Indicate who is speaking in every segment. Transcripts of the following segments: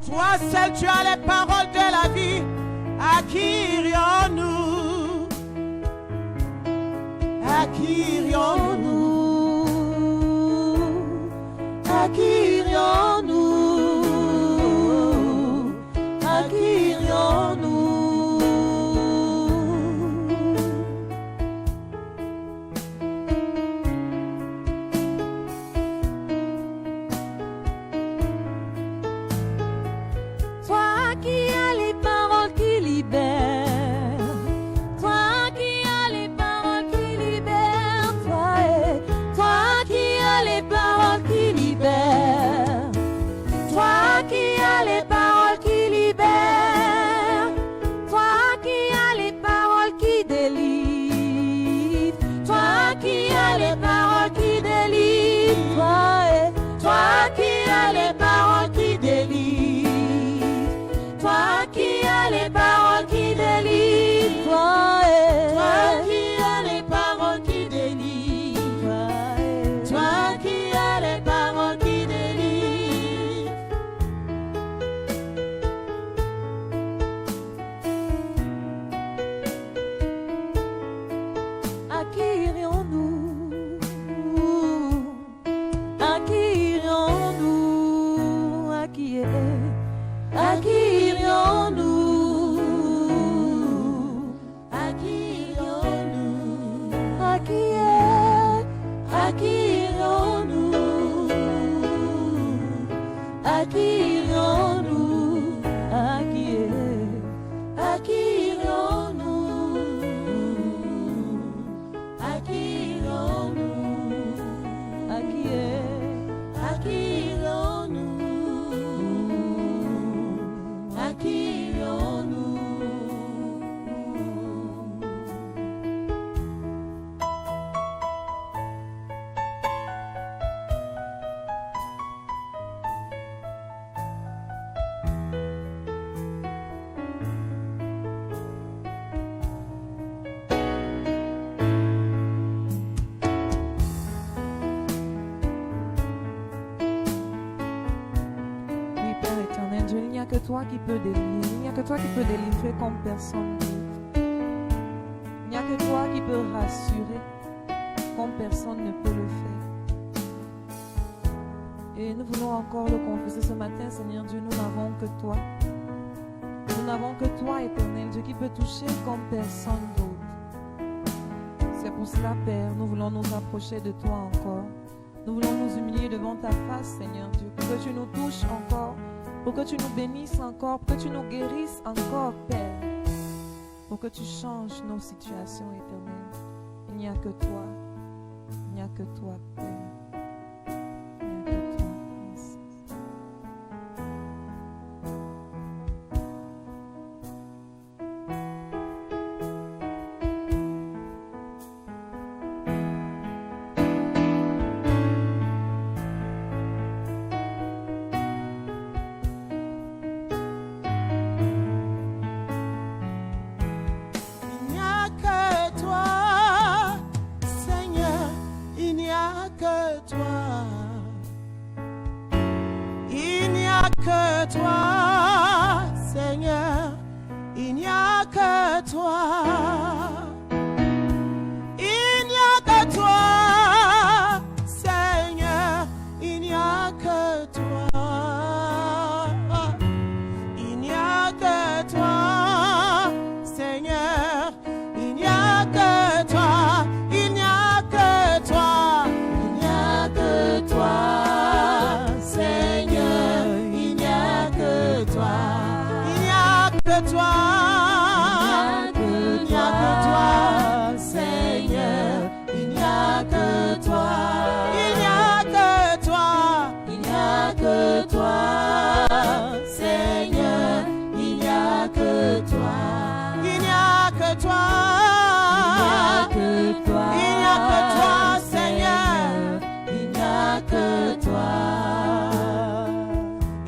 Speaker 1: Toi seul, tu as les paroles de la vie. À qui irions-nous? À qui irions-nous? À qui irions-nous? À qui irions-nous?
Speaker 2: Toi qui peux délivrer, il n'y a que toi qui peux délivrer comme personne d'autre. Il n'y a que toi qui peux rassurer comme personne ne peut le faire. Et nous voulons encore le confesser ce matin, Seigneur Dieu, nous n'avons que toi. Nous n'avons que toi, Éternel Dieu, qui peut toucher comme personne d'autre. C'est pour cela, Père, nous voulons nous approcher de toi encore. Nous voulons nous humilier devant ta face, Seigneur Dieu, pour que tu nous touches encore. Pour que tu nous bénisses encore, pour que tu nous guérisses encore, Père. Pour que tu changes nos situations éternelles. Il n'y a que toi. Il n'y a que toi, Père. Il n'y a que toi. Merci.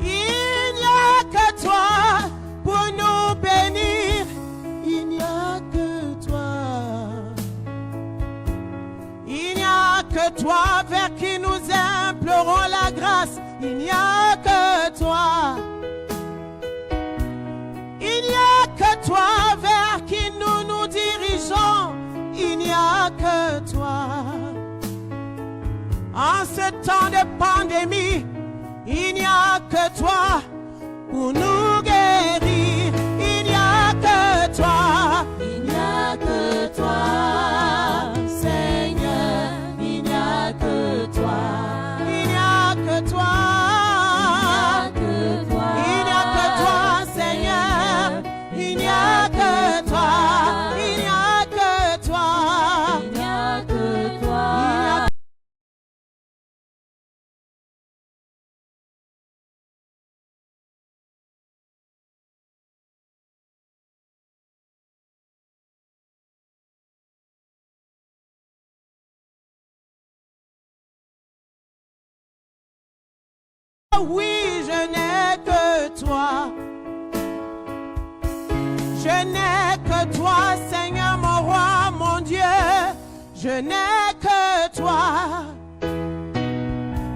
Speaker 1: Il n'y a que toi pour nous bénir. ce temps de pandémie, il n'y a que toi pour nous guérir. Il n'y a que toi.
Speaker 3: Il n'y a que toi, Seigneur. Il n'y a que toi.
Speaker 1: Il n'y a que toi. Il n'y a que toi, Seigneur. Il n'y a que toi. Il n'y a que toi.
Speaker 3: Il n'y a que toi.
Speaker 1: Oui, je n'ai que toi. Je n'ai que toi, Seigneur, mon roi, mon Dieu. Je n'ai que toi.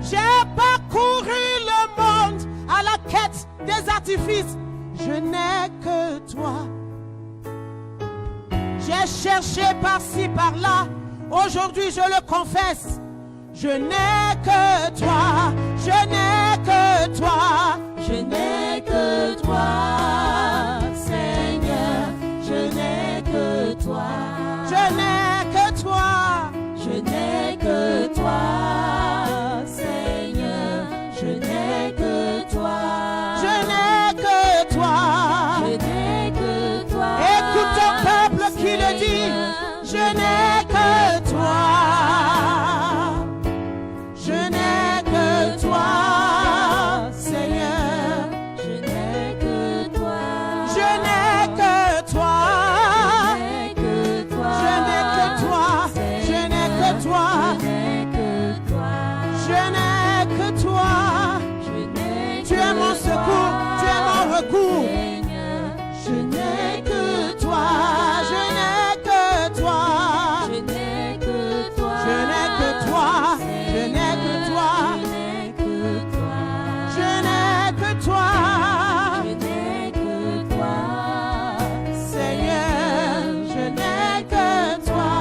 Speaker 1: J'ai parcouru le monde à la quête des artifices. Je n'ai que toi. J'ai cherché par-ci, par-là. Aujourd'hui, je le confesse. Je n'ai que toi. Je n'ai que toi.
Speaker 3: Je n'ai que toi, Seigneur. Je n'ai que toi.
Speaker 1: Je n'ai que toi.
Speaker 3: Je n'ai que toi, Seigneur. Je n'ai que toi.
Speaker 1: Je n'ai que toi.
Speaker 3: Je n'ai que toi.
Speaker 1: Écoute ton peuple qui le dit. Je n'ai que toi. Je n'ai que toi, Seigneur.
Speaker 3: Je n'ai que toi.
Speaker 1: Je n'ai que toi.
Speaker 3: Je n'ai que toi.
Speaker 1: Je n'ai que toi. Je n'ai que toi.
Speaker 3: Je n'ai que toi.
Speaker 1: Je n'ai que toi.
Speaker 3: Je n'ai
Speaker 1: Tu es mon secours. Tu es mon recours.
Speaker 3: Seigneur.
Speaker 1: Je n'ai que toi. Je n'ai que toi.
Speaker 3: Je n'ai que toi.
Speaker 1: Je n'ai que toi. Je n'ai que toi.
Speaker 3: Je n'ai que toi.
Speaker 1: Je n'ai que toi.
Speaker 3: Je n'ai que toi.
Speaker 1: Seigneur, je n'ai que toi.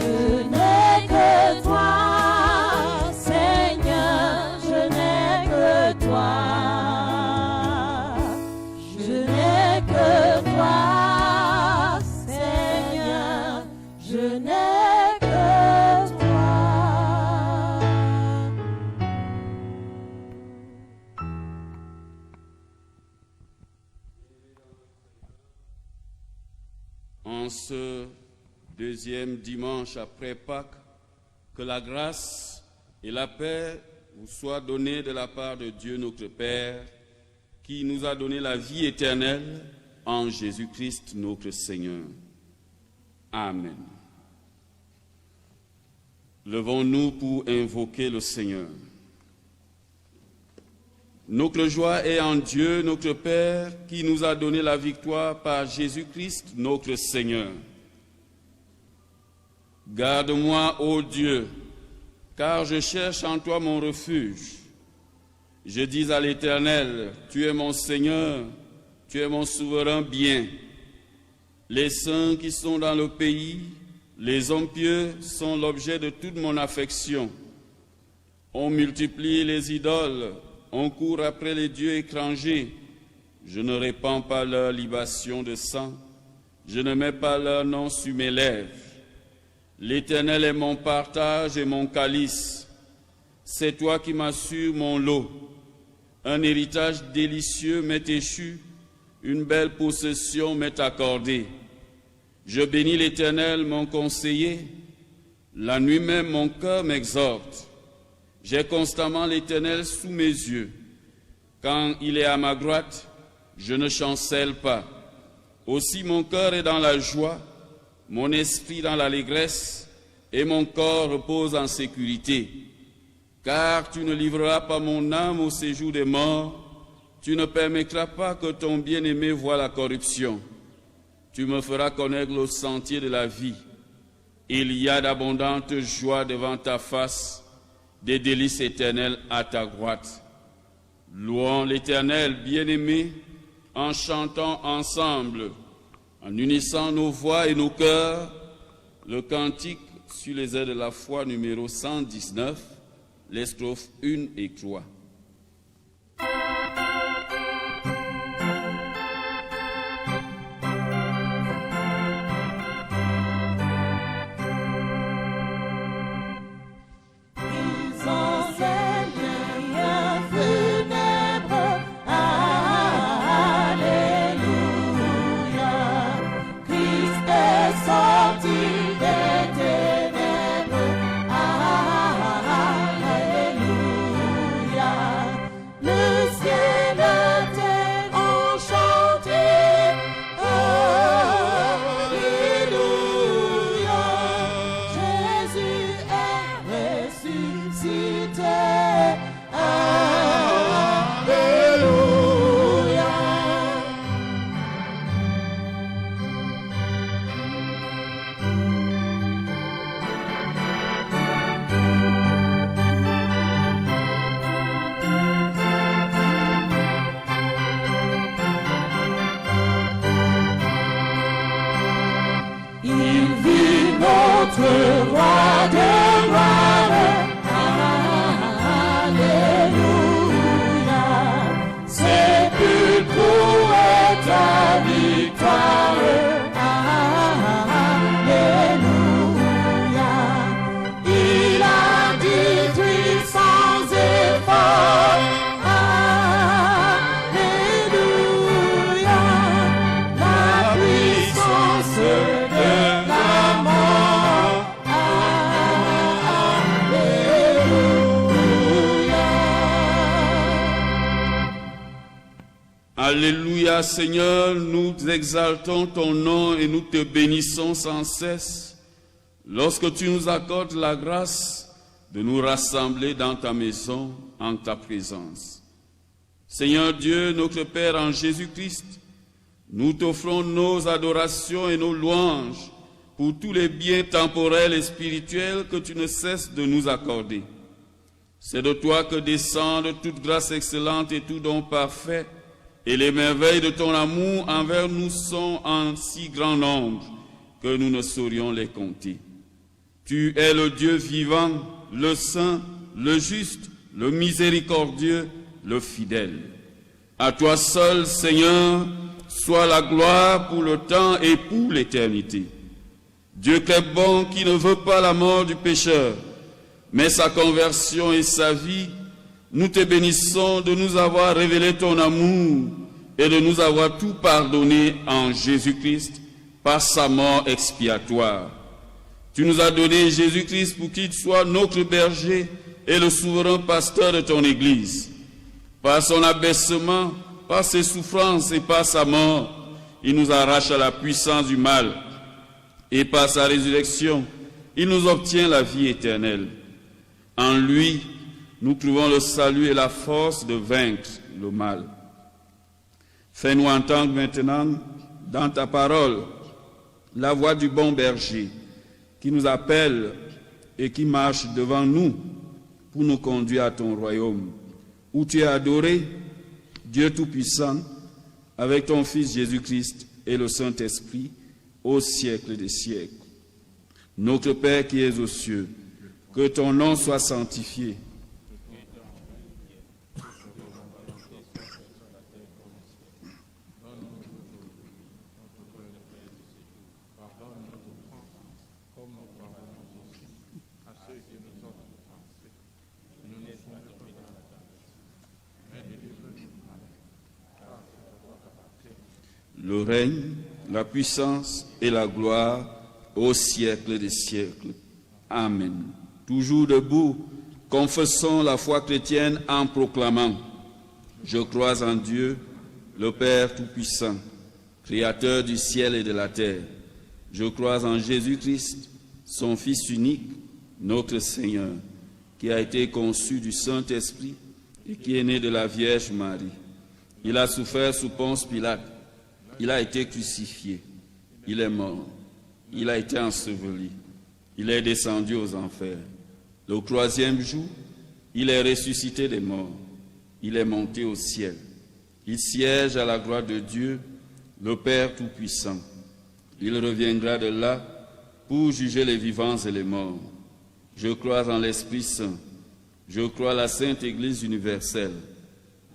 Speaker 3: Je n'ai que toi, Seigneur. Je n'ai que toi. Je n'ai que toi, Seigneur. Je n'ai que toi.
Speaker 4: En ce deuxième dimanche après Pâques, que la grâce et la paix vous soient données de la part de Dieu notre Père, qui nous a donné la vie éternelle en Jésus-Christ notre Seigneur. Amen. Levons-nous pour invoquer le Seigneur. Notre joie est en Dieu, notre Père, qui nous a donné la victoire par Jésus-Christ, notre Seigneur. Garde-moi, ô Dieu, car je cherche en toi mon refuge. Je dis à l'Éternel, tu es mon Seigneur, tu es mon souverain bien. Les saints qui sont dans le pays, les hommes pieux sont l'objet de toute mon affection. On multiplie les idoles, on court après les dieux étrangers. Je ne répands pas leur libation de sang, je ne mets pas leur nom sur mes lèvres. L'Éternel est mon partage et mon calice. C'est toi qui m'assures mon lot. Un héritage délicieux m'est échu, une belle possession m'est accordée. Je bénis l'Éternel, mon conseiller. La nuit même, mon cœur m'exhorte. J'ai constamment l'Éternel sous mes yeux. Quand il est à ma droite, je ne chancelle pas. Aussi mon cœur est dans la joie, mon esprit dans l'allégresse, et mon corps repose en sécurité. Car tu ne livreras pas mon âme au séjour des morts, tu ne permettras pas que ton bien-aimé voie la corruption. Tu me feras connaître le sentier de la vie. Il y a d'abondantes joies devant ta face, des délices éternelles à ta droite. Louons l'Éternel, bien-aimé, en chantant ensemble, en unissant nos voix et nos cœurs, le cantique sur les airs de la foi numéro 119, les strophes 1 et 3. Alléluia, Seigneur, nous exaltons ton nom et nous te bénissons sans cesse lorsque tu nous accordes la grâce de nous rassembler dans ta maison en ta présence. Seigneur Dieu, notre Père en Jésus-Christ, nous t'offrons nos adorations et nos louanges pour tous les biens temporels et spirituels que tu ne cesses de nous accorder. C'est de toi que descendent toute grâce excellente et tout don parfait, et les merveilles de ton amour envers nous sont en si grand nombre que nous ne saurions les compter. Tu es le Dieu vivant, le saint, le juste, le miséricordieux, le fidèle. À toi seul, Seigneur, soit la gloire pour le temps et pour l'éternité. Dieu qui est bon, qui ne veut pas la mort du pécheur, mais sa conversion et sa vie, nous te bénissons de nous avoir révélé ton amour et de nous avoir tout pardonné en Jésus-Christ par sa mort expiatoire. Tu nous as donné Jésus-Christ pour qu'il soit notre berger et le souverain pasteur de ton Église. Par son abaissement, par ses souffrances et par sa mort, il nous arrache à la puissance du mal. Et par sa résurrection, il nous obtient la vie éternelle. En lui, nous trouvons le salut et la force de vaincre le mal. Fais-nous entendre maintenant, dans ta parole, la voix du bon berger qui nous appelle et qui marche devant nous pour nous conduire à ton royaume, où tu es adoré, Dieu Tout-Puissant, avec ton Fils Jésus-Christ et le Saint-Esprit, au siècle des siècles. Notre Père qui es aux cieux, que ton nom soit sanctifié. Le règne, la puissance et la gloire au siècle des siècles. Amen. Toujours debout, confessons la foi chrétienne en proclamant: je crois en Dieu, le Père Tout-Puissant, Créateur du ciel et de la terre. Je crois en Jésus-Christ, son Fils unique, notre Seigneur, qui a été conçu du Saint-Esprit et qui est né de la Vierge Marie. Il a souffert sous Ponce Pilate. Il a été crucifié. Il est mort. Il a été enseveli. Il est descendu aux enfers. Le 3e jour, il est ressuscité des morts. Il est monté au ciel. Il siège à la droite de Dieu, le Père Tout-Puissant. Il reviendra de là pour juger les vivants et les morts. Je crois en l'Esprit Saint. Je crois à la Sainte Église universelle,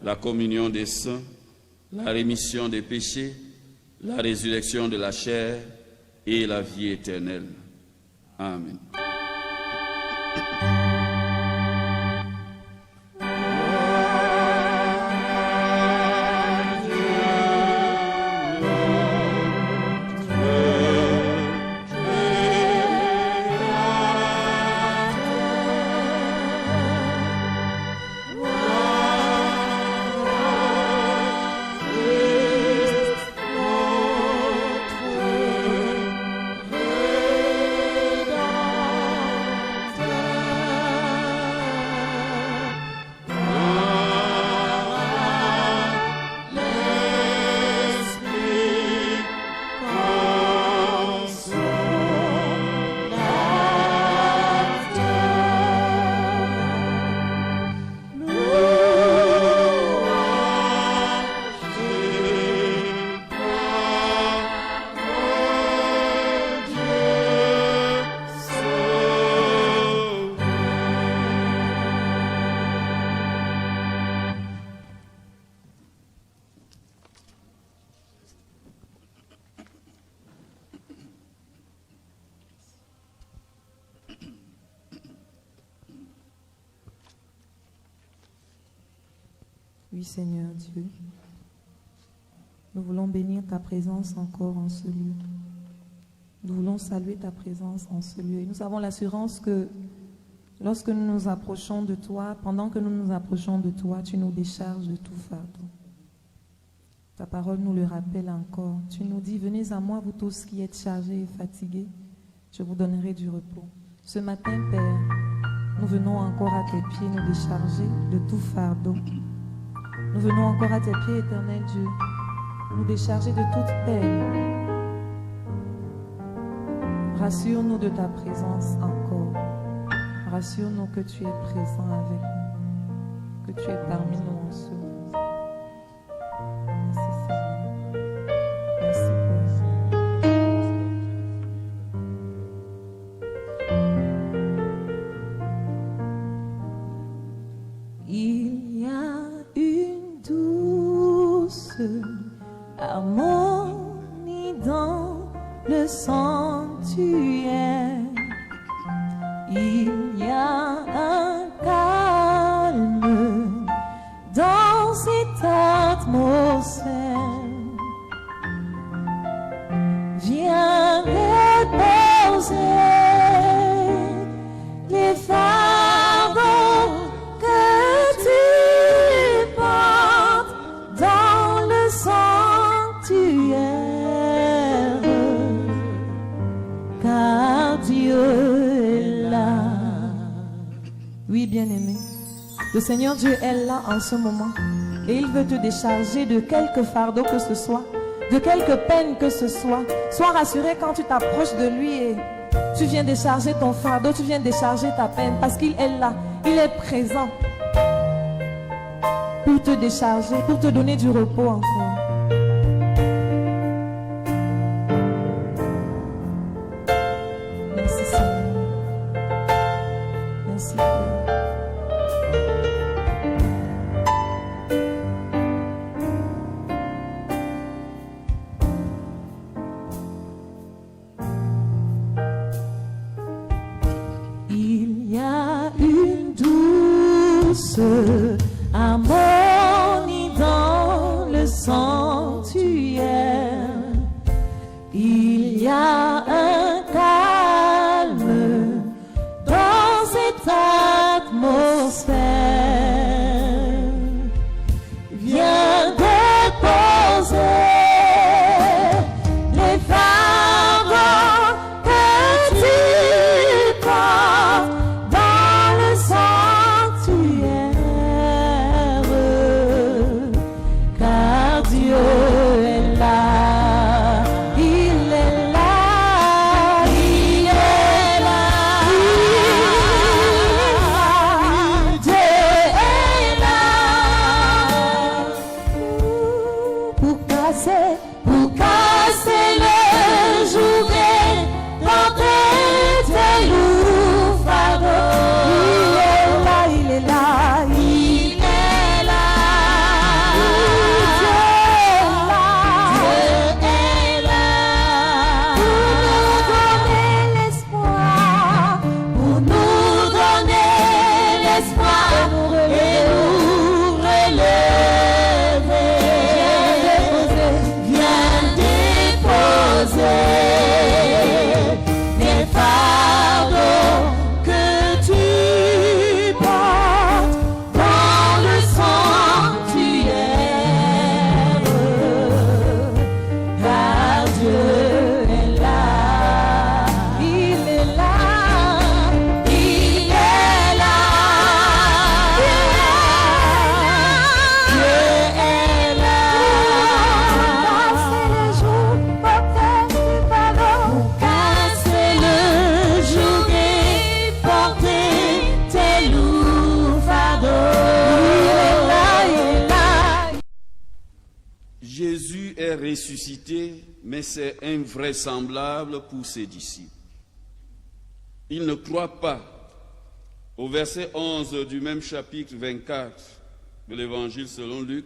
Speaker 4: la communion des saints, la rémission des péchés, la résurrection de la chair et la vie éternelle. Amen.
Speaker 2: Oui, Seigneur Dieu, nous voulons bénir ta présence encore en ce lieu. Nous voulons saluer ta présence en ce lieu. Et nous avons l'assurance que lorsque nous nous approchons de toi, pendant que nous nous approchons de toi, tu nous décharges de tout fardeau. Ta parole nous le rappelle encore. Tu nous dis, venez à moi, vous tous qui êtes chargés et fatigués, je vous donnerai du repos. Ce matin, Père, nous venons encore à tes pieds nous décharger de tout fardeau. Nous venons encore à tes pieds, éternel Dieu, nous décharger de toute peine. Rassure-nous de ta présence encore. Rassure-nous que tu es présent avec nous, que tu es parmi nous en ce moment. Merci Seigneur. Merci Père. Il y a une douce harmonie dans le sanctuaire. Il y a un calme dans cette atmosphère. Viens reposer les fardeaux que tu portes dans le sanctuaire, car Dieu est là. Oui, bien-aimé, le Seigneur Dieu est là en ce moment et il veut te décharger de quelque fardeau que ce soit, de quelque peine que ce soit. Sois rassuré quand tu t'approches de lui et tu viens décharger ton fardeau, tu viens décharger ta peine, parce qu'il est là, il est présent pour te décharger, pour te donner du repos encore. Merci Seigneur. Merci Père. Il y a une douce harmonie dans le sanctuaire. Il y a un calme dans cette atmosphère. Viens déposer
Speaker 4: est ressuscité, mais c'est invraisemblable pour ses disciples. Ils ne croient pas. Au verset 11 du même chapitre 24 de l'Évangile selon Luc,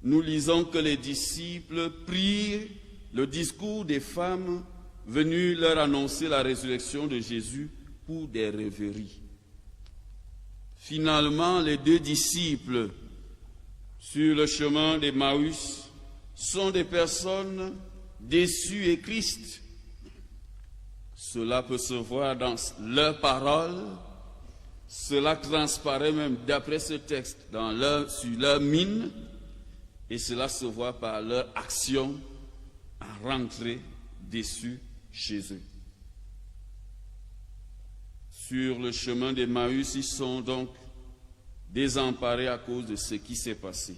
Speaker 4: nous lisons que les disciples prirent le discours des femmes venues leur annoncer la résurrection de Jésus pour des rêveries. Finalement, les deux disciples sur le chemin d'Emmaüs sont des personnes déçues et tristes. Cela peut se voir dans leurs paroles, cela transparaît même d'après ce texte sur leur mine, et cela se voit par leur action à rentrer déçus chez eux. Sur le chemin d'Emmaüs, ils sont donc désemparés à cause de ce qui s'est passé.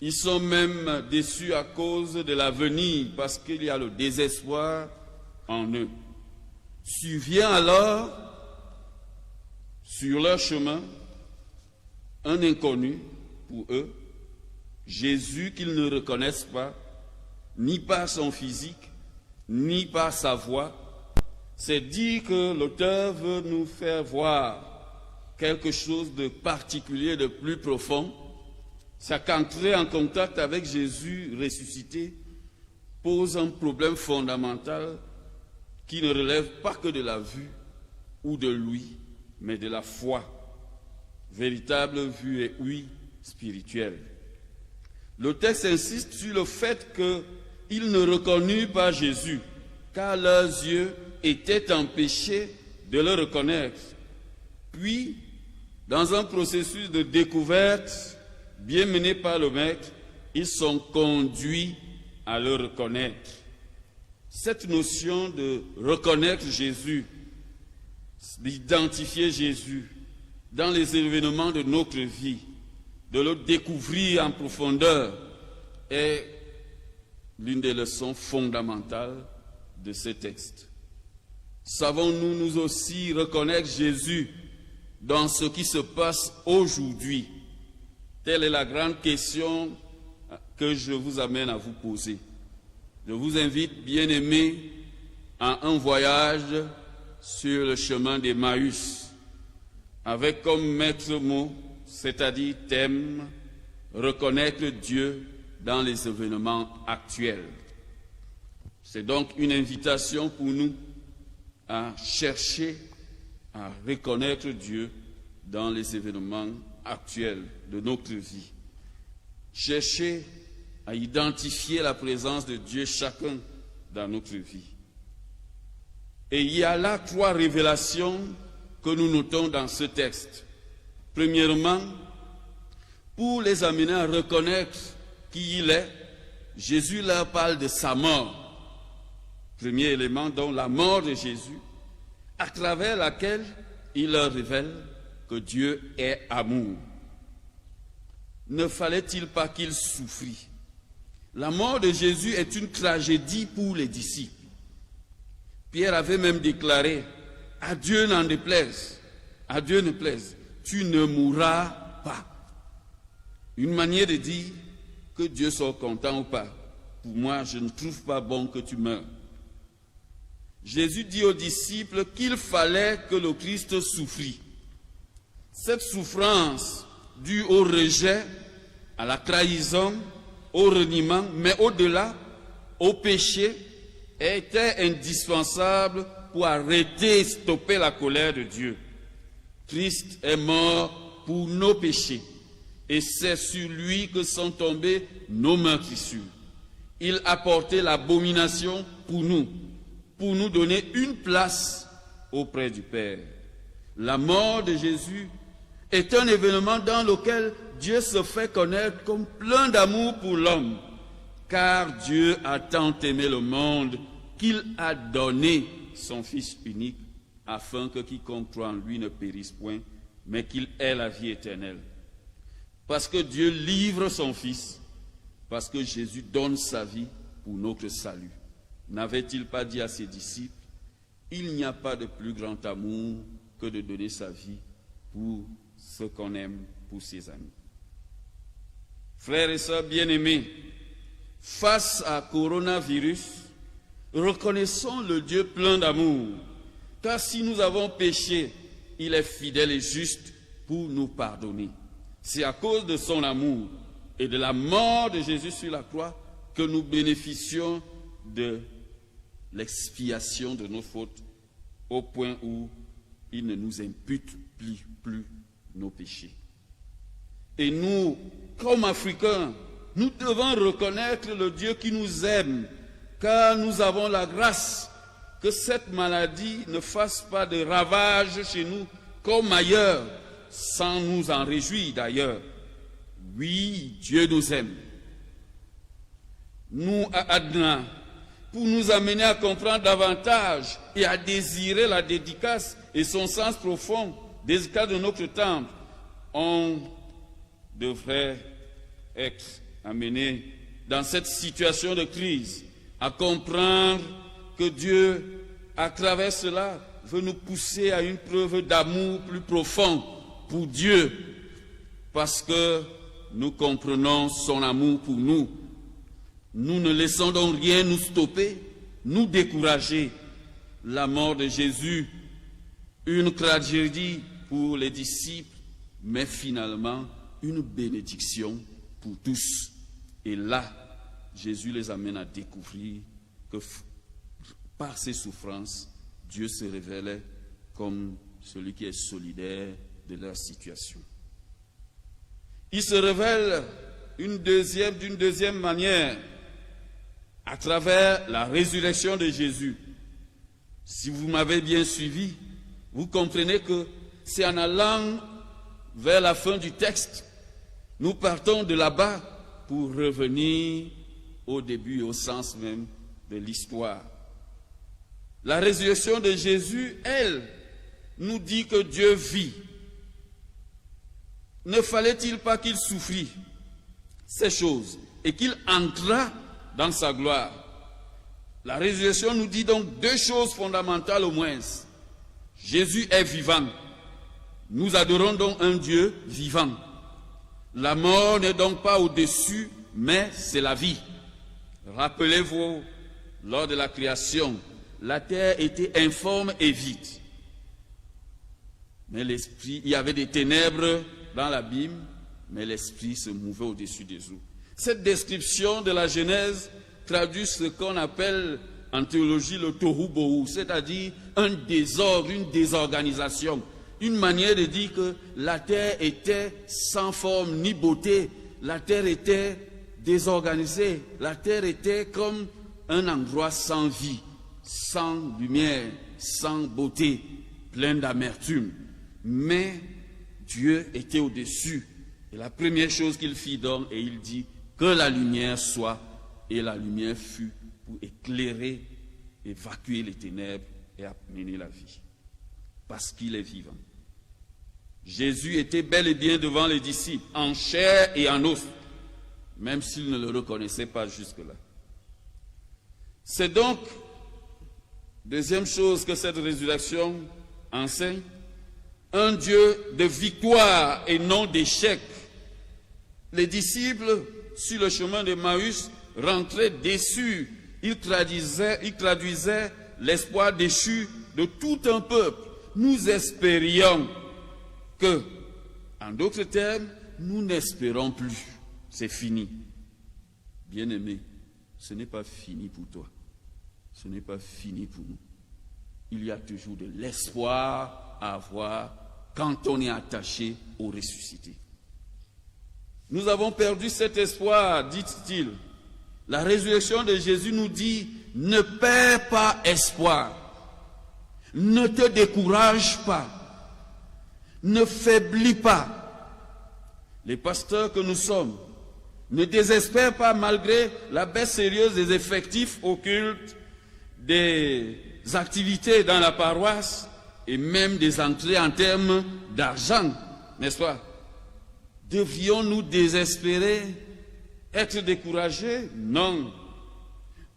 Speaker 4: Ils sont même déçus à cause de l'avenir, parce qu'il y a le désespoir en eux. Survient alors, sur leur chemin, un inconnu pour eux, Jésus qu'ils ne reconnaissent pas, ni par son physique, ni par sa voix. C'est dire que l'auteur veut nous faire voir quelque chose de particulier, de plus profond. C'est qu'entrer en contact avec Jésus ressuscité pose un problème fondamental qui ne relève pas que de la vue ou de l'ouïe, mais de la foi, véritable vue et ouïe spirituelle. Le texte insiste sur le fait qu'ils ne reconnurent pas Jésus, car leurs yeux étaient empêchés de le reconnaître. Puis, dans un processus de découverte bien mené par le Maître, ils sont conduits à le reconnaître. Cette notion de reconnaître Jésus, d'identifier Jésus dans les événements de notre vie, de le découvrir en profondeur, est l'une des leçons fondamentales de ce texte. Savons-nous nous aussi reconnaître Jésus dans ce qui se passe aujourd'hui? Telle est la grande question que je vous amène à vous poser. Je vous invite, bien-aimés, à un voyage sur le chemin d'Emmaüs, avec comme maître mot, c'est-à-dire thème, reconnaître Dieu dans les événements actuels. C'est donc une invitation pour nous à chercher à reconnaître Dieu dans les événements actuels de notre vie. Chercher à identifier la présence de Dieu chacun dans notre vie. Et il y a là 3 révélations que nous notons dans ce texte. Premièrement, pour les amener à reconnaître qui il est, Jésus leur parle de sa mort. Premier élément, donc la mort de Jésus, à travers laquelle il leur révèle que Dieu est amour. Ne fallait-il pas qu'il souffrit? La mort de Jésus est une tragédie pour les disciples. Pierre avait même déclaré, à Dieu n'en déplaise, à Dieu ne plaise, tu ne mourras pas. Une manière de dire que Dieu soit content ou pas. Pour moi, je ne trouve pas bon que tu meurs. Jésus dit aux disciples qu'il fallait que le Christ souffrit. Cette souffrance due au rejet, à la trahison, au reniement, mais au-delà, au péché, était indispensable pour arrêter et stopper la colère de Dieu. Christ est mort pour nos péchés, et c'est sur lui que sont tombées nos meurtrissures. Il a porté l'abomination pour nous donner une place auprès du Père. La mort de Jésus est un événement dans lequel Dieu se fait connaître comme plein d'amour pour l'homme, car Dieu a tant aimé le monde qu'il a donné son Fils unique, afin que quiconque croit en lui ne périsse point, mais qu'il ait la vie éternelle. Parce que Dieu livre son Fils, parce que Jésus donne sa vie pour notre salut. N'avait-il pas dit à ses disciples, il n'y a pas de plus grand amour que de donner sa vie pour ceux qu'on aime, pour ses amis. Frères et sœurs bien-aimés, face à coronavirus, reconnaissons le Dieu plein d'amour, car si nous avons péché, il est fidèle et juste pour nous pardonner. C'est à cause de son amour et de la mort de Jésus sur la croix que nous bénéficions de l'expiation de nos fautes, au point où il ne nous impute plus nos péchés. Et nous, comme Africains, nous devons reconnaître le Dieu qui nous aime, car nous avons la grâce que cette maladie ne fasse pas de ravages chez nous comme ailleurs, sans nous en réjouir d'ailleurs. Oui, Dieu nous aime. Nous, à Adna, pour nous amener à comprendre davantage et à désirer la dédicace et son sens profond, dédicace de notre temple, on devrait être amené dans cette situation de crise à comprendre que Dieu, à travers cela, veut nous pousser à une preuve d'amour plus profond pour Dieu, parce que nous comprenons son amour pour nous. Nous ne laissons donc rien nous stopper, nous décourager. La mort de Jésus, une tragédie pour les disciples, mais finalement une bénédiction pour tous. Et là, Jésus les amène à découvrir que par ses souffrances, Dieu se révélait comme celui qui est solidaire de leur situation. Il se révèle d'une deuxième manière à travers la résurrection de Jésus. Si vous m'avez bien suivi, vous comprenez que c'est en allant vers la fin du texte, nous partons de là-bas pour revenir au début, au sens même de l'histoire. La résurrection de Jésus, elle, nous dit que Dieu vit. Ne fallait-il pas qu'il souffrit ces choses et qu'il entra dans sa gloire? La résurrection nous dit donc deux choses fondamentales au moins. Jésus est vivant. Nous adorons donc un Dieu vivant. La mort n'est donc pas au-dessus, mais c'est la vie. Rappelez-vous, lors de la création, la terre était informe et vide. Mais l'esprit, il y avait des ténèbres dans l'abîme, mais l'esprit se mouvait au-dessus des eaux. Cette description de la Genèse traduit ce qu'on appelle en théologie le tohu bohu, c'est-à-dire un désordre, une désorganisation, une manière de dire que la terre était sans forme ni beauté, la terre était désorganisée, la terre était comme un endroit sans vie, sans lumière, sans beauté, plein d'amertume. Mais Dieu était au-dessus. Et la première chose qu'il fit donc, et il dit que la lumière soit, et la lumière fut pour éclairer, évacuer les ténèbres et amener la vie. Parce qu'il est vivant. Jésus était bel et bien devant les disciples, en chair et en os, même s'ils ne le reconnaissaient pas jusque-là. C'est donc, deuxième chose que cette résurrection enseigne, un Dieu de victoire et non d'échec. Les disciples, sur le chemin d'Emmaüs, rentraient déçus. Ils traduisaient l'espoir déchu de tout un peuple. Nous espérions que, en d'autres termes, nous n'espérons plus. C'est fini. Bien-aimé, ce n'est pas fini pour toi. Ce n'est pas fini pour nous. Il y a toujours de l'espoir à avoir quand on est attaché au ressuscité. Nous avons perdu cet espoir, dit-il. La résurrection de Jésus nous dit, ne perds pas espoir. Ne te décourage pas. Ne faiblis pas. Les pasteurs que nous sommes ne désespèrent pas malgré la baisse sérieuse des effectifs au culte, des activités dans la paroisse et même des entrées en termes d'argent, n'est-ce pas? Devrions-nous désespérer, être découragés? Non.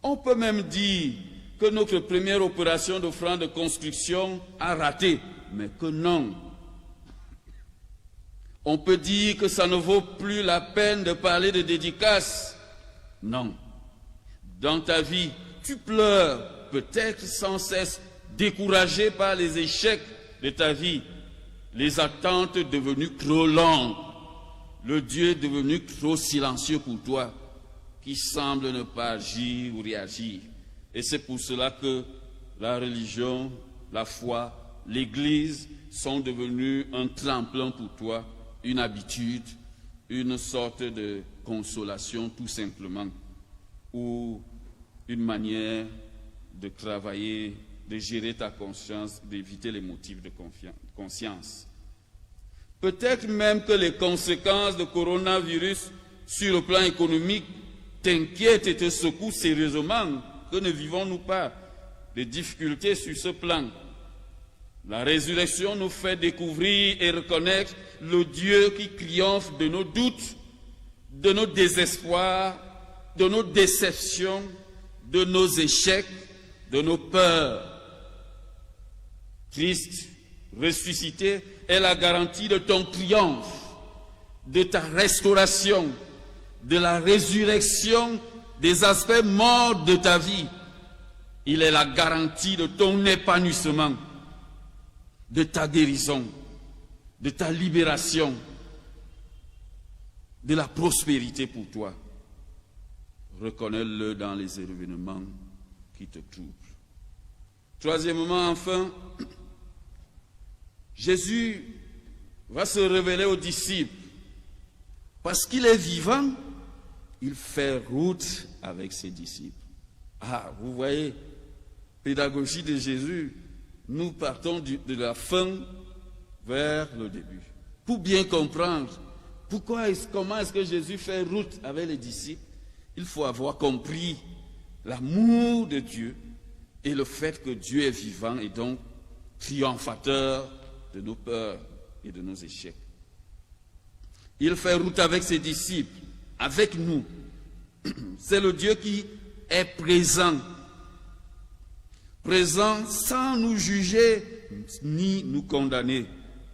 Speaker 4: On peut même dire que notre première opération d'offrande de construction a raté, mais que non. On peut dire que ça ne vaut plus la peine de parler de dédicace. Non. dans ta vie, tu pleures, peut-être sans cesse, découragé par les échecs de ta vie, les attentes devenues trop longues, le Dieu est devenu trop silencieux pour toi, qui semble ne pas agir ou réagir. Et c'est pour cela que la religion, la foi, l'Église sont devenus un tremplin pour toi, une habitude, une sorte de consolation tout simplement, ou une manière de travailler, de gérer ta conscience, d'éviter les motifs de conscience. Peut-être même que les conséquences du coronavirus sur le plan économique t'inquiètent et te secouent sérieusement. Que ne vivons-nous pas des difficultés sur ce plan? La résurrection nous fait découvrir et reconnaître le Dieu qui triomphe de nos doutes, de nos désespoirs, de nos déceptions, de nos échecs, de nos peurs. Christ ressuscité est la garantie de ton triomphe, de ta restauration, de la résurrection des aspects morts de ta vie. Il est la garantie de ton épanouissement, de ta guérison, de ta libération, de la prospérité pour toi. Reconnais-le dans les événements qui te troublent. Troisièmement, enfin, Jésus va se révéler aux disciples. Parce qu'il est vivant, il fait route avec ses disciples. Ah, vous voyez, pédagogie de Jésus, nous partons de la fin vers le début. Pour bien comprendre comment est-ce que Jésus fait route avec les disciples, il faut avoir compris l'amour de Dieu et le fait que Dieu est vivant et donc triomphateur de nos peurs et de nos échecs. Il fait route avec ses disciples, avec nous. C'est le Dieu qui est présent. Présent sans nous juger ni nous condamner.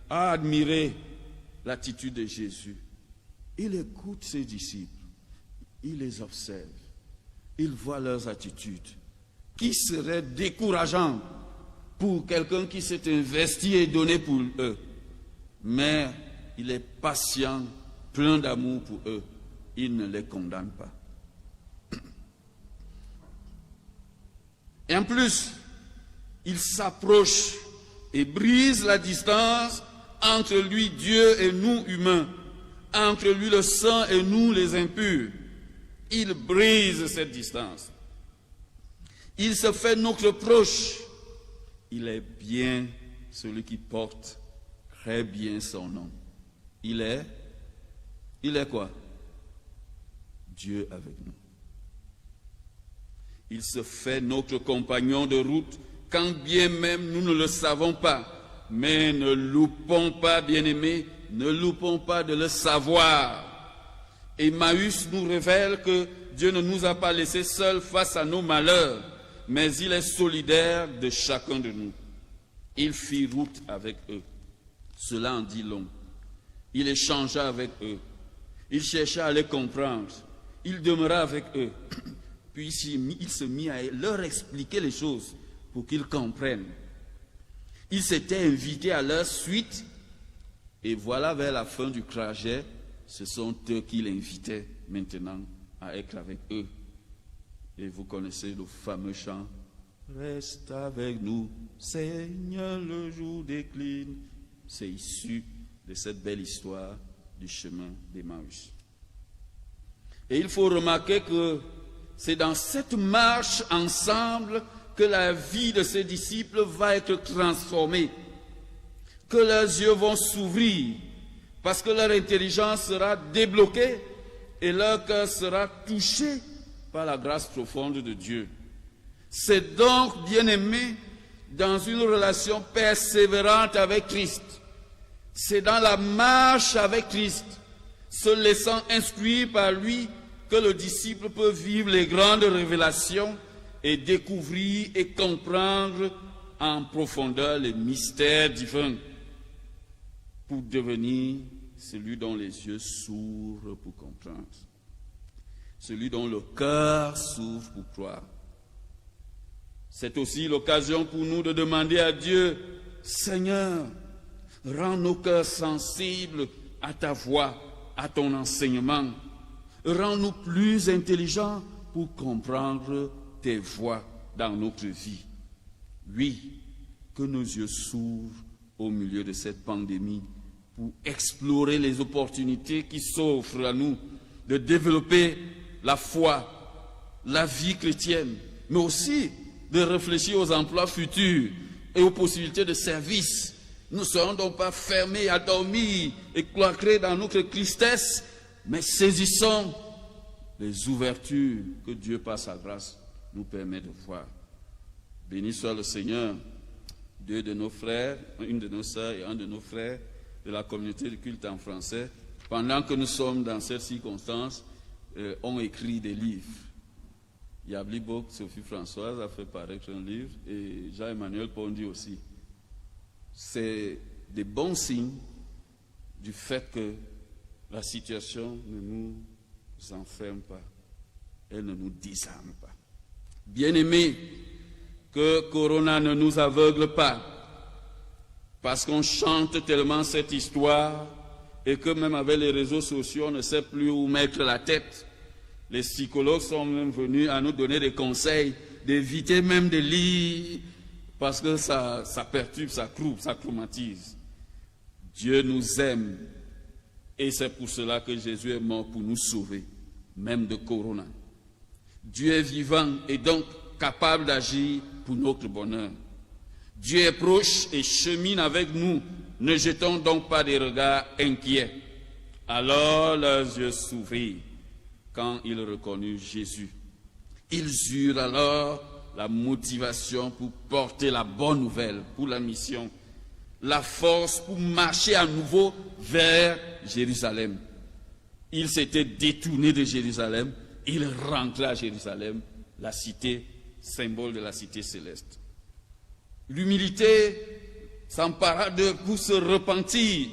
Speaker 4: À admirer l'attitude de Jésus. Il écoute ses disciples. Il les observe. Il voit leurs attitudes. Qui serait décourageant pour quelqu'un qui s'est investi et donné pour eux. Mais il est patient, plein d'amour pour eux. Il ne les condamne pas. Et en plus, il s'approche et brise la distance entre lui, Dieu, et nous, humains. Entre lui, le saint, et nous, les impurs. Il brise cette distance. Il se fait notre proche. Il est bien celui qui porte très bien son nom. Il est quoi? Dieu avec nous. Il se fait notre compagnon de route, quand bien même nous ne le savons pas. Mais ne loupons pas, bien-aimés, ne loupons pas de le savoir. Emmaüs nous révèle que Dieu ne nous a pas laissés seuls face à nos malheurs, mais il est solidaire de chacun de nous. Il fit route avec eux. Cela en dit long. Il échangea avec eux. Il chercha à les comprendre. Il demeura avec eux. Puis il se mit à leur expliquer les choses pour qu'ils comprennent. Il s'était invité à leur suite. Et voilà, vers la fin du trajet, ce sont eux qui l'invitaient maintenant à être avec eux. Et vous connaissez le fameux chant. Reste avec nous, Seigneur, le jour décline. C'est issu de cette belle histoire du chemin d'Emmaüs. Et il faut remarquer que c'est dans cette marche ensemble que la vie de ces disciples va être transformée, que leurs yeux vont s'ouvrir, parce que leur intelligence sera débloquée et leur cœur sera touché par la grâce profonde de Dieu. C'est donc, bien-aimés, dans une relation persévérante avec Christ, c'est dans la marche avec Christ, se laissant instruire par lui, que le disciple peut vivre les grandes révélations et découvrir et comprendre en profondeur les mystères divins pour devenir celui dont les yeux s'ouvrent pour comprendre. celui dont le cœur s'ouvre pour croire. C'est aussi l'occasion pour nous de demander à Dieu, Seigneur, rends nos cœurs sensibles à ta voix, à ton enseignement. Rends-nous plus intelligents pour comprendre tes voies dans notre vie. Oui, que nos yeux s'ouvrent au milieu de cette pandémie pour explorer les opportunités qui s'offrent à nous de développer la foi, la vie chrétienne, mais aussi de réfléchir aux emplois futurs et aux possibilités de service. Nous ne serons donc pas fermés à dormir et cloîtrés dans notre tristesse, mais saisissons les ouvertures que Dieu, par sa grâce, nous permet de voir. Béni soit le Seigneur, deux de nos frères, une de nos sœurs et un de nos frères de la communauté de culte en français, pendant que nous sommes dans cette circonstance, ont écrit des livres. Yabli Bok, Sophie Françoise a fait paraître un livre et Jean-Emmanuel Pondy aussi. C'est des bons signes du fait que la situation ne nous enferme pas, elle ne nous désarme pas. Bien-aimés, que Corona ne nous aveugle pas, parce qu'on chante tellement cette histoire et que même avec les réseaux sociaux, on ne sait plus où mettre la tête. Les psychologues sont même venus à nous donner des conseils d'éviter même de lire parce que ça perturbe, ça traumatise. Dieu nous aime et c'est pour cela que Jésus est mort pour nous sauver, même de Corona. Dieu est vivant et donc capable d'agir pour notre bonheur. Dieu est proche et chemine avec nous. Ne jetons donc pas des regards inquiets. Alors leurs yeux s'ouvrirent quand ils reconnurent Jésus. Ils eurent alors la motivation pour porter la bonne nouvelle, pour la mission, la force pour marcher à nouveau vers Jérusalem. Ils s'étaient détournés de Jérusalem, ils rentraient à Jérusalem, la cité, symbole de la cité céleste. L'humilité s'empara d'eux pour se repentir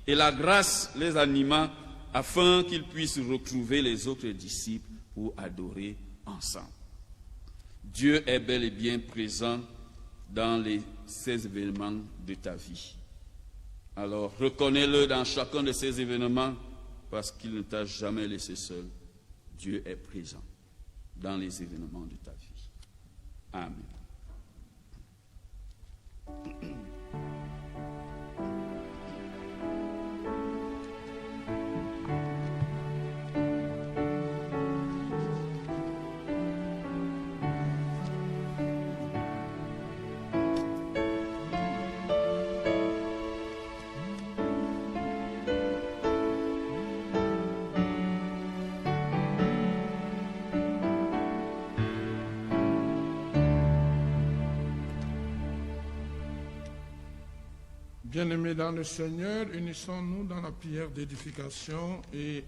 Speaker 4: et la grâce les anima afin qu'ils puissent retrouver les autres disciples pour adorer ensemble. Dieu est bel et bien présent dans ces événements de ta vie. Alors reconnais-le dans chacun de ces événements parce qu'il ne t'a jamais laissé seul. Dieu est présent dans les événements de ta vie. Amen.
Speaker 5: Bien-aimés dans le Seigneur, unissons-nous dans la prière d'édification et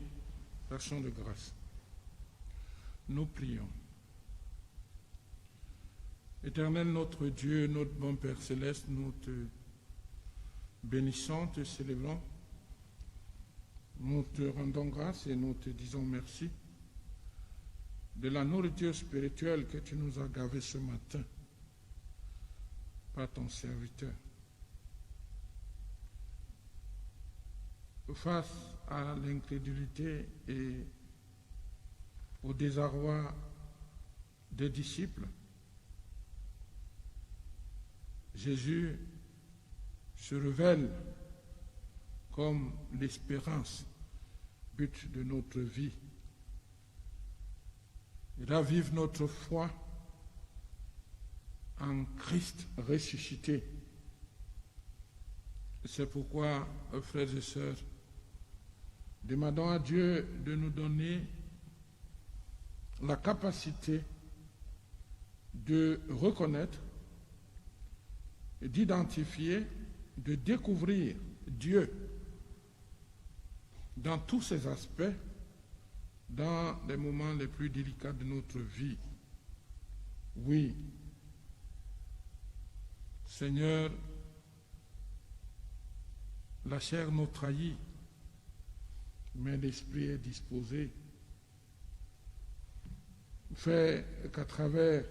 Speaker 5: l'action de grâce. Nous prions. Éternel notre Dieu, notre bon Père Céleste, nous te bénissons, te célébrons, nous te rendons grâce et nous te disons merci de la nourriture spirituelle que tu nous as gavée ce matin par ton serviteur. Face à l'incrédulité et au désarroi des disciples, Jésus se révèle comme l'espérance, but de notre vie. Il ravive notre foi en Christ ressuscité. C'est pourquoi, frères et sœurs, demandons à Dieu de nous donner la capacité de reconnaître, d'identifier, de découvrir Dieu dans tous ses aspects, dans les moments les plus délicats de notre vie. Oui, Seigneur, la chair nous trahit, mais l'esprit est disposé. Fais qu'à travers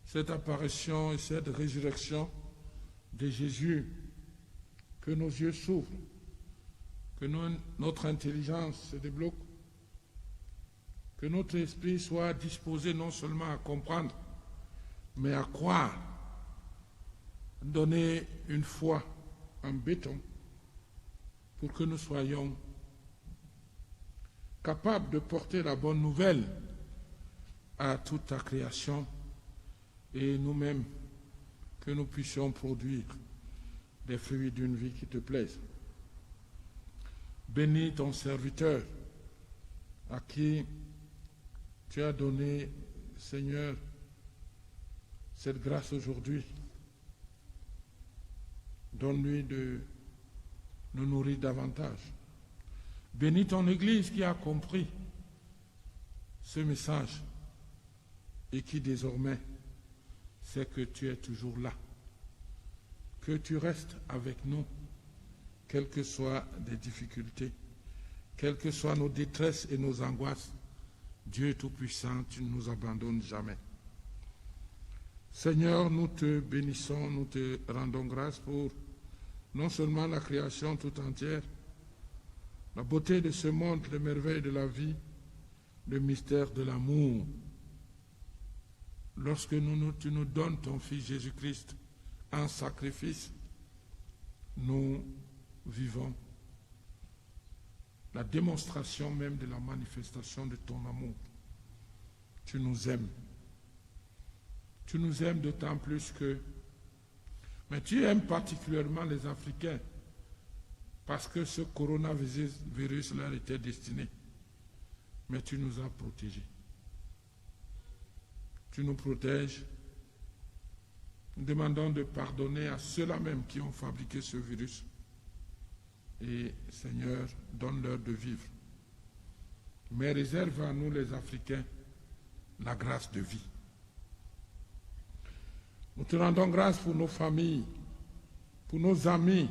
Speaker 5: cette apparition et cette résurrection de Jésus, que nos yeux s'ouvrent, que notre intelligence se débloque, que notre esprit soit disposé non seulement à comprendre, mais à croire, donner une foi en béton pour que nous soyons capables de porter la bonne nouvelle à toute ta création et nous-mêmes, que nous puissions produire des fruits d'une vie qui te plaise. Bénis ton serviteur à qui tu as donné, Seigneur, cette grâce aujourd'hui. Donne-lui de nous nourrir davantage. Bénis ton Église qui a compris ce message et qui désormais sait que tu es toujours là, que tu restes avec nous, quelles que soient les difficultés, quelles que soient nos détresses et nos angoisses. Dieu Tout-Puissant, tu ne nous abandonnes jamais. Seigneur, nous te bénissons, nous te rendons grâce pour non seulement la création tout entière, la beauté de ce monde, les merveilles de la vie, le mystère de l'amour. Lorsque tu nous donnes ton Fils Jésus-Christ en sacrifice, nous vivons la démonstration même de la manifestation de ton amour. Tu nous aimes. Tu nous aimes d'autant plus que... Mais tu aimes particulièrement les Africains parce que ce coronavirus leur était destiné. Mais tu nous as protégés. Tu nous protèges. Nous demandons de pardonner à ceux-là même qui ont fabriqué ce virus. Et Seigneur, donne-leur de vivre. Mais réserve à nous les Africains la grâce de vie. Nous te rendons grâce pour nos familles, pour nos amis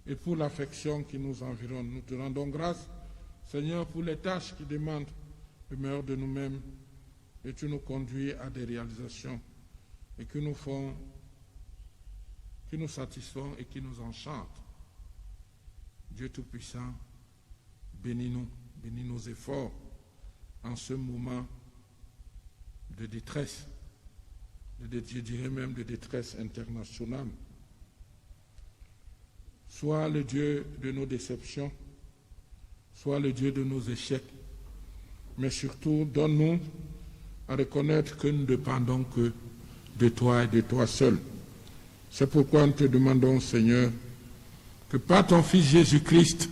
Speaker 5: et pour l'affection qui nous environne. Nous te rendons grâce, Seigneur, pour les tâches qui demandent le meilleur de nous-mêmes et tu nous conduis à des réalisations et qui nous satisfont et qui nous enchantent. Dieu Tout-Puissant, bénis-nous, bénis nos efforts en ce moment de détresse, je dirais même de détresse internationale. Sois le Dieu de nos déceptions, sois le Dieu de nos échecs, mais surtout donne-nous à reconnaître que nous ne dépendons que de toi et de toi seul. C'est pourquoi nous te demandons, Seigneur, que par ton Fils Jésus-Christ,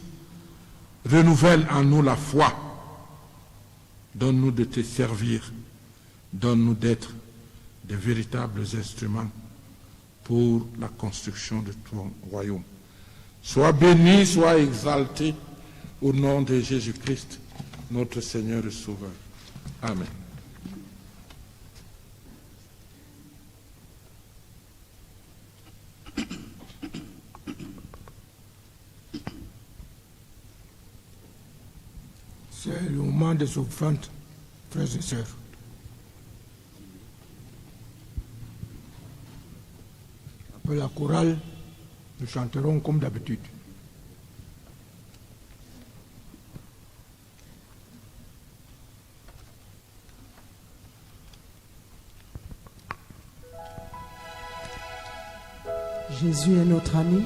Speaker 5: renouvelle en nous la foi. Donne-nous de te servir. Donne-nous d'être de véritables instruments pour la construction de ton royaume. Sois béni, sois exalté au nom de Jésus-Christ, notre Seigneur et Sauveur. Amen.
Speaker 6: C'est le moment des offrandes, frères et sœurs. Après la chorale, nous chanterons comme d'habitude.
Speaker 1: Jésus est notre ami.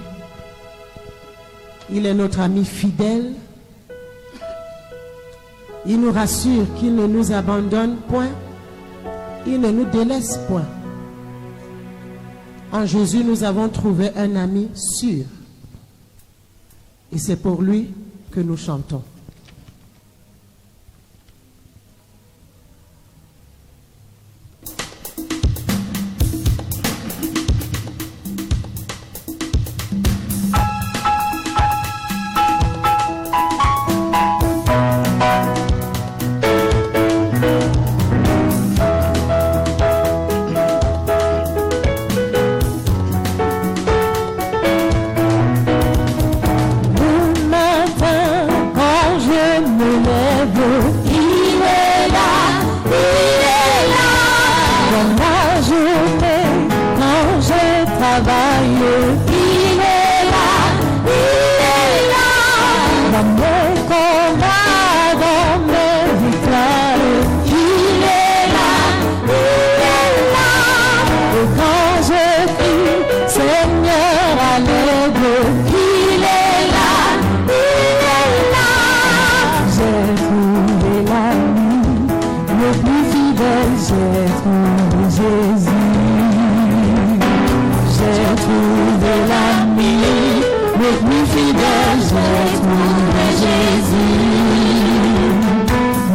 Speaker 1: Il est notre ami fidèle. Il nous rassure qu'il ne nous abandonne point. Il ne nous délaisse point. En Jésus, nous avons trouvé un ami sûr. Et c'est pour lui que nous chantons.
Speaker 3: le plus fidèle, j'ai trouvé Jésus.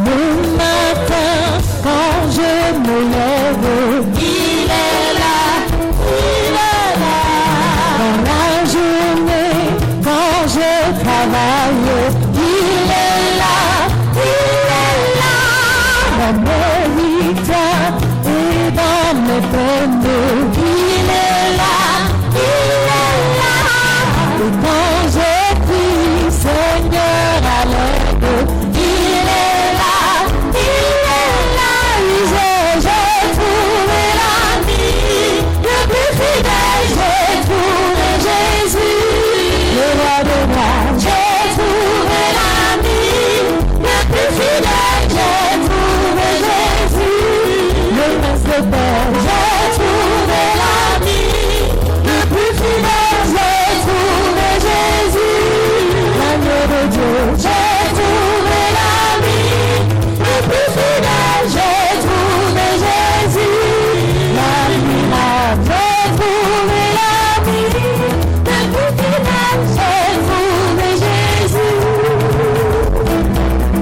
Speaker 3: Le matin, quand je me lève, il est là, il est là. Dans la journée, quand je travaille, il est là, il est là. Dans mes victoires et dans mes peines, il est là, il est là. Et quand je prie, Seigneur, à l'aide, il est là, il est là. J'ai trouvé l'ami le plus fidèle, j'ai trouvé Jésus, le roi de gloire. J'ai trouvé l'ami le plus fidèle, j'ai trouvé Jésus, le prince de paix. J'ai trouvé l'ami le plus fidèle, j'ai trouvé Jésus, l'agneau de Dieu. J'ai trouvé l'ami le plus fidèle, j'ai trouvé Jésus, l'ami là. J'ai trouvé l'ami le plus fidèle, j'ai trouvé Jésus.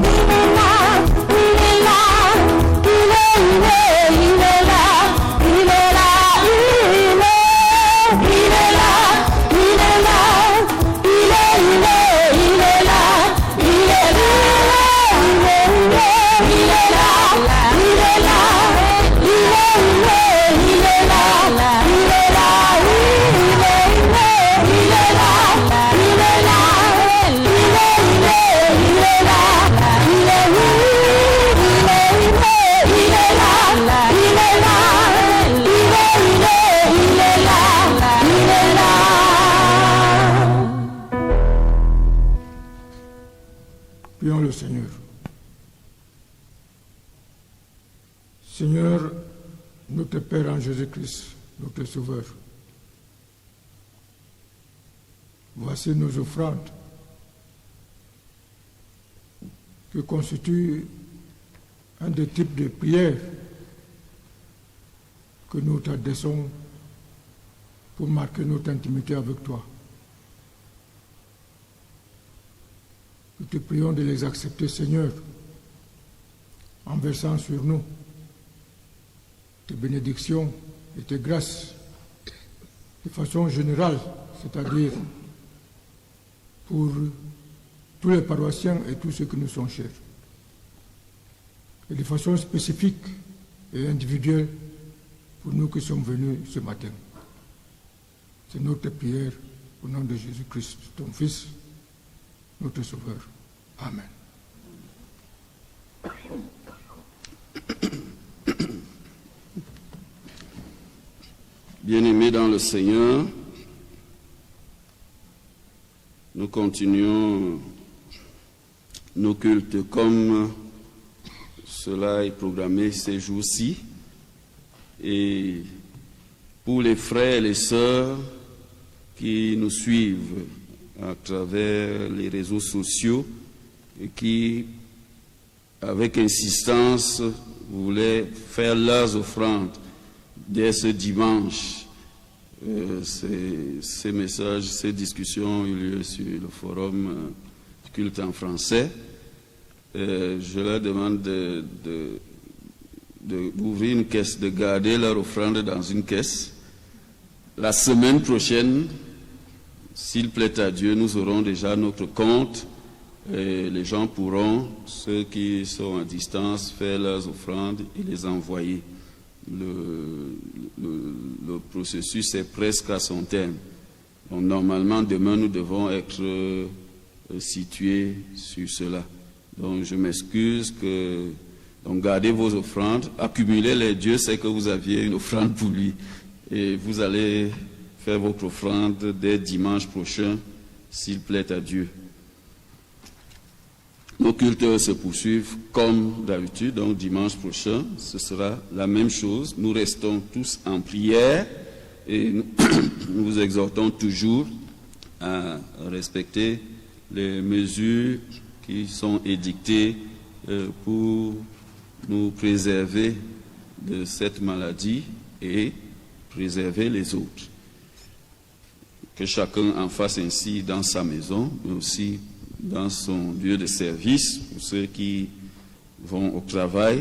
Speaker 3: Il est là, il est là, il est là, il est là, il est là, il est là, il est là, il est là, il est là, il est là, il est là, il est là,
Speaker 6: Prions le Seigneur. Seigneur, notre Père en Jésus-Christ, notre Sauveur, voici nos offrandes qui constituent un des types de prières que nous t'adressons pour marquer notre intimité avec toi. Nous te prions de les accepter, Seigneur, en versant sur nous tes bénédictions et tes grâces de façon générale, c'est-à-dire pour tous les paroissiens et tous ceux qui nous sont chers, et de façon spécifique et individuelle pour nous qui sommes venus ce matin. C'est notre prière au nom de Jésus-Christ, ton Fils, notre Sauveur. Amen.
Speaker 4: Bien-aimés dans le Seigneur, nous continuons nos cultes comme cela est programmé ces jours-ci. Et pour les frères et les sœurs qui nous suivent à travers les réseaux sociaux et qui, avec insistance, voulaient faire leurs offrandes dès ce dimanche. Ces messages, ces discussions ont eu lieu sur le forum du culte en français. Je leur demande d'ouvrir une caisse, de garder leur offrande dans une caisse. La semaine prochaine, s'il plaît à Dieu, nous aurons déjà notre compte et les gens pourront, ceux qui sont à distance, faire leurs offrandes et les envoyer. Le processus est presque à son terme. Donc, normalement, demain, nous devons être situés sur cela. Donc, je m'excuse donc, gardez vos offrandes, accumulez-les. Dieu sait que vous aviez une offrande pour lui. Et vous allez faire votre offrande dès dimanche prochain, s'il plaît à Dieu. Nos cultes se poursuivent comme d'habitude, donc dimanche prochain, ce sera la même chose. Nous restons tous en prière et nous vous exhortons toujours à respecter les mesures qui sont édictées pour nous préserver de cette maladie et préserver les autres. Que chacun en fasse ainsi dans sa maison, mais aussi dans son lieu de service, pour ceux qui vont au travail,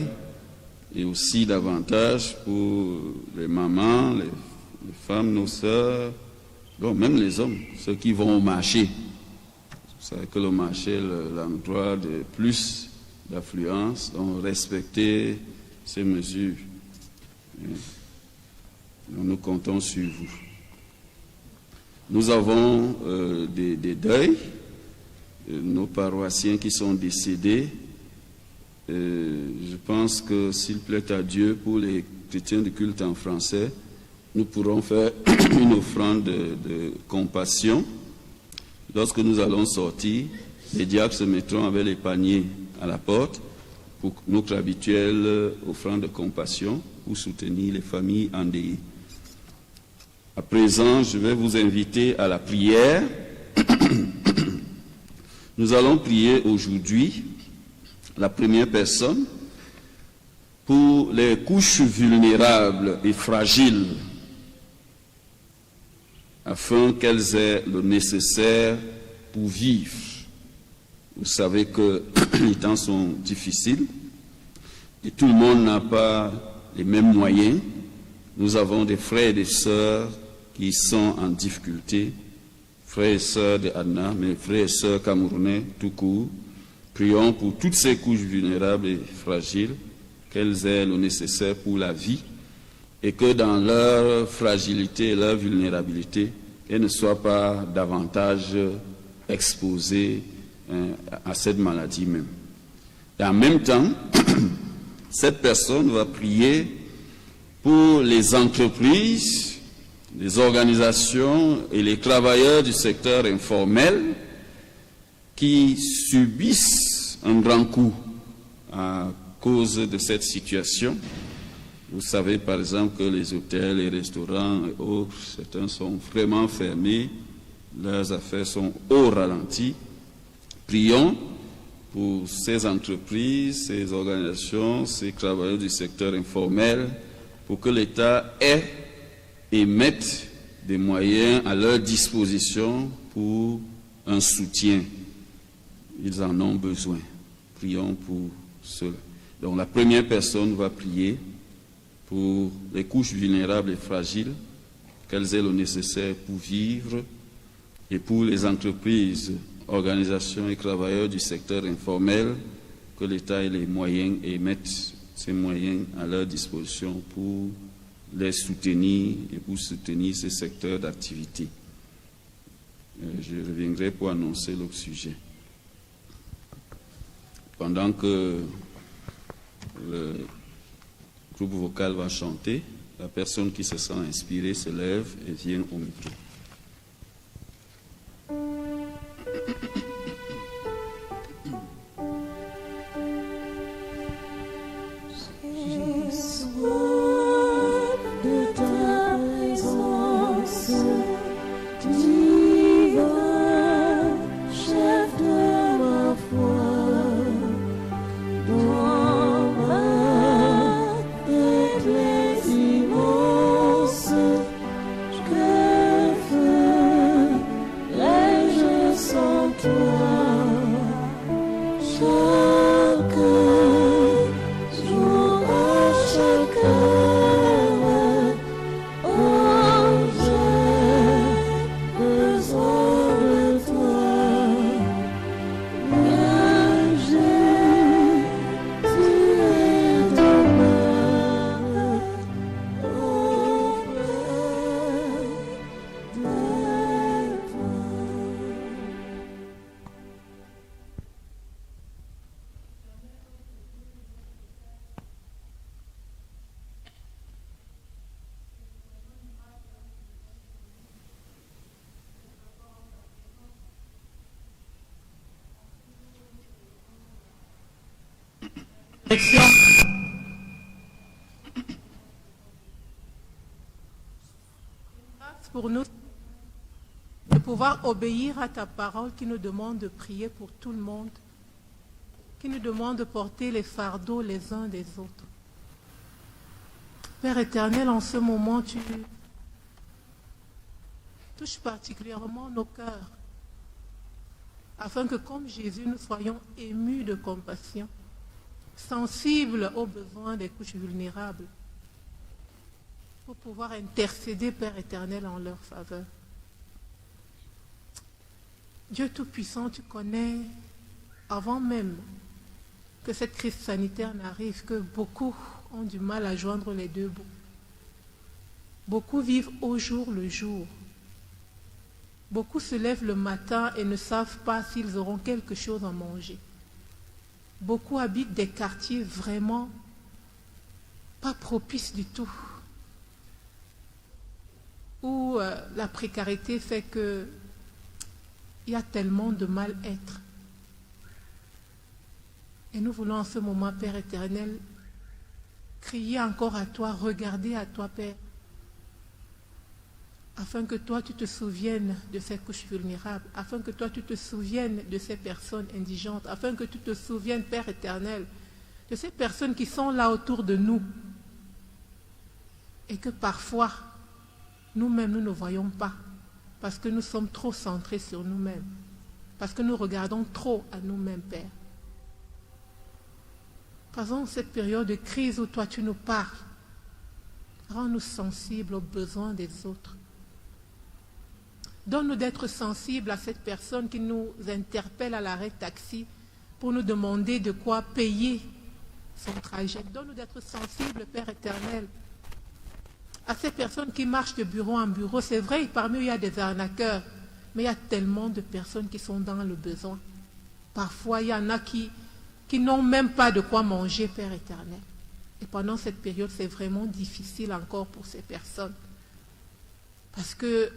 Speaker 4: et aussi davantage pour les mamans, les femmes, nos sœurs, bon, même les hommes, ceux qui vont au marché. Vous savez que le marché est l'endroit de plus d'affluence, donc respectez ces mesures. Nous comptons sur vous. Nous avons des deuils, nos paroissiens qui sont décédés. Je pense que s'il plaît à Dieu, pour les chrétiens de culte en français, nous pourrons faire une offrande de compassion. Lorsque nous allons sortir, les diacres se mettront avec les paniers à la porte pour notre habituelle offrande de compassion pour soutenir les familles endeuillées. À présent, je vais vous inviter à la prière. Nous allons prier aujourd'hui la première personne pour les couches vulnérables et fragiles, afin qu'elles aient le nécessaire pour vivre. Vous savez que les temps sont difficiles et tout le monde n'a pas les mêmes moyens. Nous avons des frères et des sœurs qui sont en difficulté, frères et sœurs de Anna, mais frères et sœurs camerounais tout court. Prions pour toutes ces couches vulnérables et fragiles, qu'elles aient le nécessaire pour la vie, et que dans leur fragilité et leur vulnérabilité, elles ne soient pas davantage exposées à cette maladie même. Et en même temps, cette personne va prier pour les entreprises, les organisations et les travailleurs du secteur informel qui subissent un grand coup à cause de cette situation. Vous savez par exemple que les hôtels, les restaurants et autres, certains sont vraiment fermés, leurs affaires sont au ralenti. Prions pour ces entreprises, ces organisations, ces travailleurs du secteur informel, pour que l'État ait et mette des moyens à leur disposition pour un soutien. Ils en ont besoin. Prions pour cela. Donc la première personne va prier pour les couches vulnérables et fragiles, qu'elles aient le nécessaire pour vivre, et pour les entreprises, organisations et travailleurs du secteur informel, que l'État ait les moyens et mette ces moyens à leur disposition pour les soutenir et pour soutenir ces secteurs d'activité. Je reviendrai pour annoncer le sujet. Pendant que le groupe vocal va chanter, la personne qui se sent inspirée se lève et vient au micro.
Speaker 7: Pour nous de pouvoir obéir à ta parole qui nous demande de prier pour tout le monde, qui nous demande de porter les fardeaux les uns des autres. Père éternel, en ce moment, tu touche particulièrement nos cœurs, afin que comme Jésus, nous soyons émus de compassion, sensibles aux besoins des couches vulnérables, pour pouvoir intercéder, Père éternel, en leur faveur. Dieu Tout-Puissant, tu connais, avant même que cette crise sanitaire n'arrive, que beaucoup ont du mal à joindre les deux bouts. Beaucoup vivent au jour le jour. Beaucoup se lèvent le matin et ne savent pas s'ils auront quelque chose à manger. Beaucoup habitent des quartiers vraiment pas propices du tout, où la précarité fait que il y a tellement de mal-être. Et nous voulons en ce moment, Père éternel, crier encore à toi, regarder à toi, Père, afin que toi, tu te souviennes de ces couches vulnérables, afin que toi, tu te souviennes de ces personnes indigentes, afin que tu te souviennes, Père éternel, de ces personnes qui sont là autour de nous et que parfois, nous-mêmes, nous ne voyons pas, parce que nous sommes trop centrés sur nous-mêmes, parce que nous regardons trop à nous-mêmes, Père. Pendant cette période de crise où toi, tu nous parles, rends-nous sensibles aux besoins des autres. Donne-nous d'être sensibles à cette personne qui nous interpelle à l'arrêt taxi pour nous demander de quoi payer son trajet. Donne-nous d'être sensibles, Père éternel, à ces personnes qui marchent de bureau en bureau. C'est vrai, parmi eux, il y a des arnaqueurs, mais il y a tellement de personnes qui sont dans le besoin. Parfois, il y en a qui n'ont même pas de quoi manger, Père éternel. Et pendant cette période, c'est vraiment difficile encore pour ces personnes. Parce que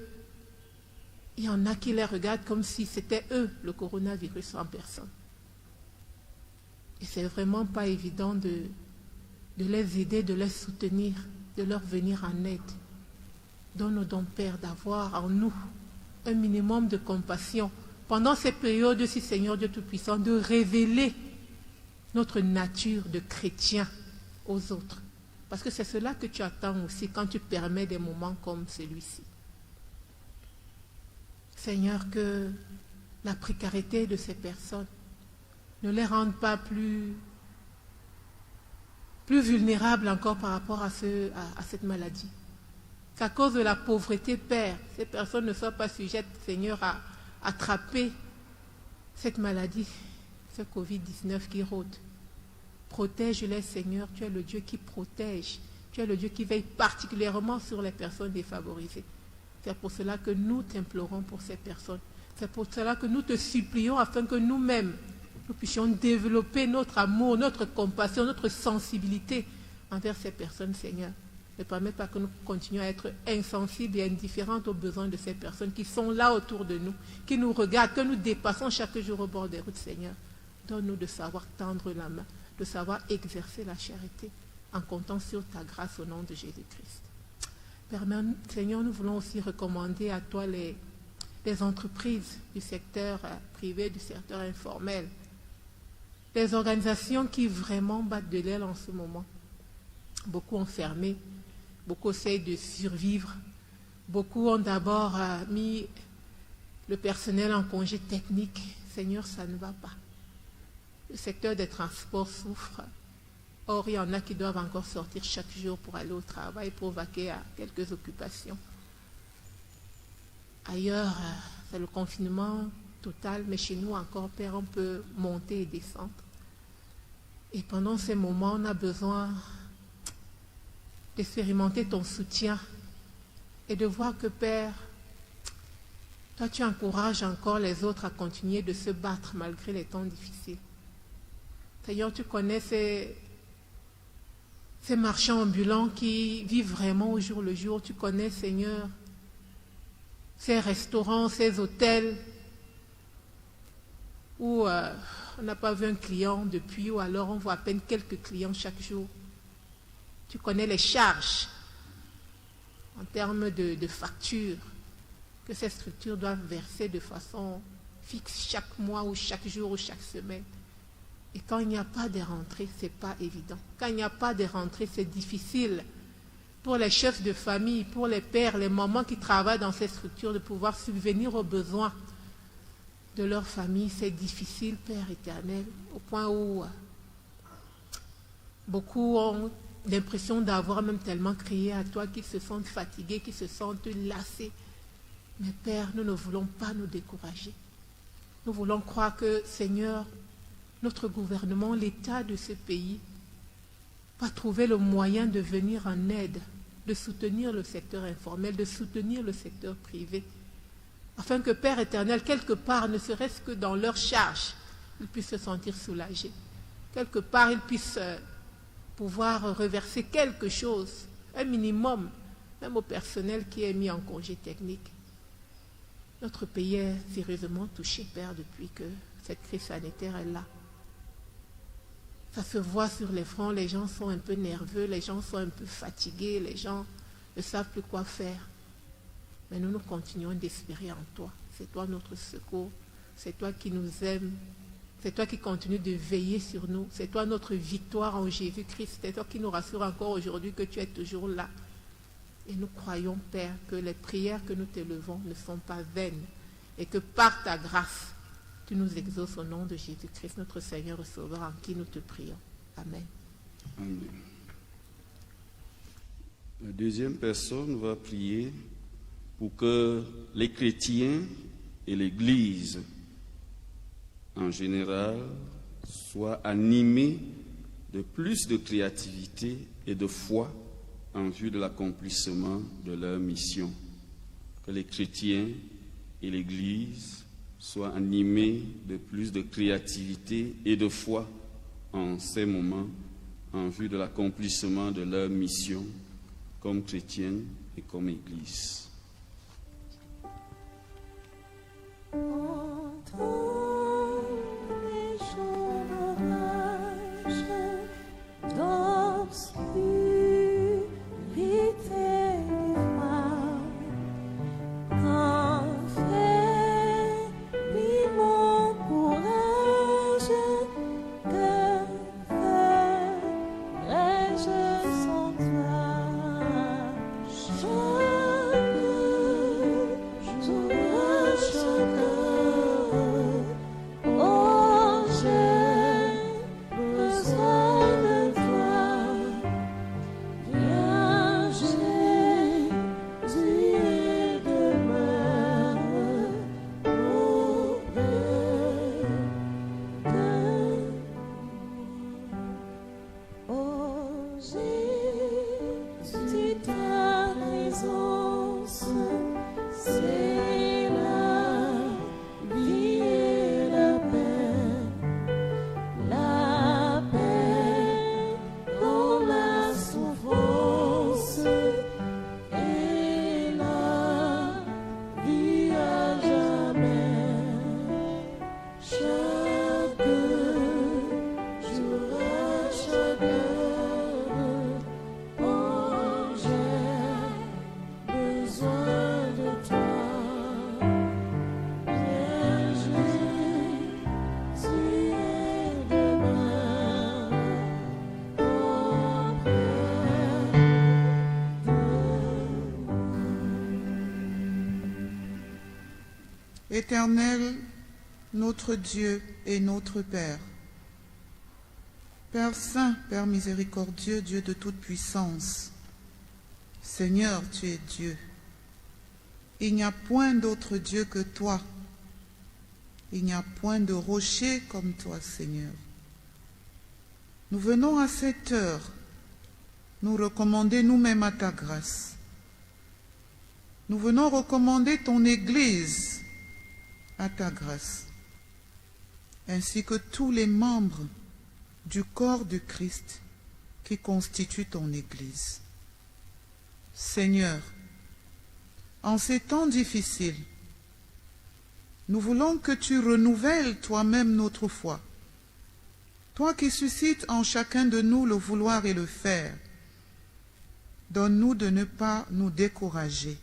Speaker 7: il y en a qui les regardent comme si c'était eux, le coronavirus en personne. Et c'est vraiment pas évident de les aider, de les soutenir, de leur venir en aide. Donne-nous donc, Père, d'avoir en nous un minimum de compassion. Pendant ces périodes aussi, Seigneur Dieu Tout-Puissant, de révéler notre nature de chrétien aux autres. Parce que c'est cela que tu attends aussi quand tu permets des moments comme celui-ci. Seigneur, que la précarité de ces personnes ne les rende pas plus vulnérables encore par rapport à cette maladie. Qu'à cause de la pauvreté, Père, ces personnes ne soient pas sujettes, Seigneur, à attraper cette maladie, ce Covid-19 qui rôde. Protège-les, Seigneur, tu es le Dieu qui protège. Tu es le Dieu qui veille particulièrement sur les personnes défavorisées. C'est pour cela que nous t'implorons pour ces personnes. C'est pour cela que nous te supplions afin que nous-mêmes, nous puissions développer notre amour, notre compassion, notre sensibilité envers ces personnes, Seigneur. Ne permets pas que nous continuions à être insensibles et indifférentes aux besoins de ces personnes qui sont là autour de nous, qui nous regardent, que nous dépassons chaque jour au bord des routes, Seigneur. Donne-nous de savoir tendre la main, de savoir exercer la charité en comptant sur ta grâce au nom de Jésus-Christ. Seigneur, nous voulons aussi recommander à toi les entreprises du secteur privé, du secteur informel, les organisations qui vraiment battent de l'aile en ce moment. Beaucoup ont fermé, beaucoup essayent de survivre, beaucoup ont d'abord mis le personnel en congé technique. Seigneur, ça ne va pas. Le secteur des transports souffre. Or, il y en a qui doivent encore sortir chaque jour pour aller au travail, pour vaquer à quelques occupations. Ailleurs, c'est le confinement total, mais chez nous encore, Père, on peut monter et descendre. Et pendant ces moments, on a besoin d'expérimenter ton soutien et de voir que, Père, toi, tu encourages encore les autres à continuer de se battre malgré les temps difficiles. Seigneur, tu connais ces marchands ambulants qui vivent vraiment au jour le jour. Tu connais, Seigneur, ces restaurants, ces hôtels où on n'a pas vu un client depuis, ou alors on voit à peine quelques clients chaque jour. Tu connais les charges en termes de factures que ces structures doivent verser de façon fixe chaque mois ou chaque jour ou chaque semaine. Et quand il n'y a pas de rentrée, ce n'est pas évident. Quand il n'y a pas de rentrée, c'est difficile pour les chefs de famille, pour les pères, les mamans qui travaillent dans ces structures, de pouvoir subvenir aux besoins de leur famille. C'est difficile, Père éternel, au point où beaucoup ont l'impression d'avoir même tellement crié à toi qu'ils se sentent fatigués, qu'ils se sentent lassés. Mais Père, nous ne voulons pas nous décourager. Nous voulons croire que, Seigneur, notre gouvernement, l'État de ce pays, va trouver le moyen de venir en aide, de soutenir le secteur informel, de soutenir le secteur privé, afin que, Père éternel, quelque part, ne serait-ce que dans leur charge, ils puissent se sentir soulagés. Quelque part, ils puissent pouvoir reverser quelque chose, un minimum, même au personnel qui est mis en congé technique. Notre pays est sérieusement touché, Père, depuis que cette crise sanitaire est là. Ça se voit sur les fronts, les gens sont un peu nerveux, les gens sont un peu fatigués, les gens ne savent plus quoi faire. Mais nous continuons d'espérer en toi. C'est toi notre secours, c'est toi qui nous aimes, c'est toi qui continues de veiller sur nous, c'est toi notre victoire en Jésus-Christ, c'est toi qui nous rassure encore aujourd'hui que tu es toujours là. Et nous croyons, Père, que les prières que nous t'élevons ne sont pas vaines et que par ta grâce, tu nous exauces au nom de Jésus-Christ, notre Seigneur et Sauveur, en qui nous te prions. Amen.
Speaker 4: Amen. La deuxième personne va prier pour que les chrétiens et l'Église en général soient animés de plus de créativité et de foi en vue de l'accomplissement de leur mission. Que les chrétiens et l'Église soient animés de plus de créativité et de foi en ces moments en vue de l'accomplissement de leur mission comme chrétiens et comme Église.
Speaker 8: Éternel, notre Dieu et notre Père, Père saint, Père miséricordieux, Dieu de toute puissance, Seigneur, tu es Dieu. Il n'y a point d'autre Dieu que toi. Il n'y a point de rocher comme toi, Seigneur. Nous venons à cette heure nous recommander nous-mêmes à ta grâce. Nous venons recommander ton Église à ta grâce, ainsi que tous les membres du corps du Christ qui constituent ton Église. Seigneur, en ces temps difficiles, nous voulons que tu renouvelles toi-même notre foi, toi qui suscites en chacun de nous le vouloir et le faire. Donne-nous de ne pas nous décourager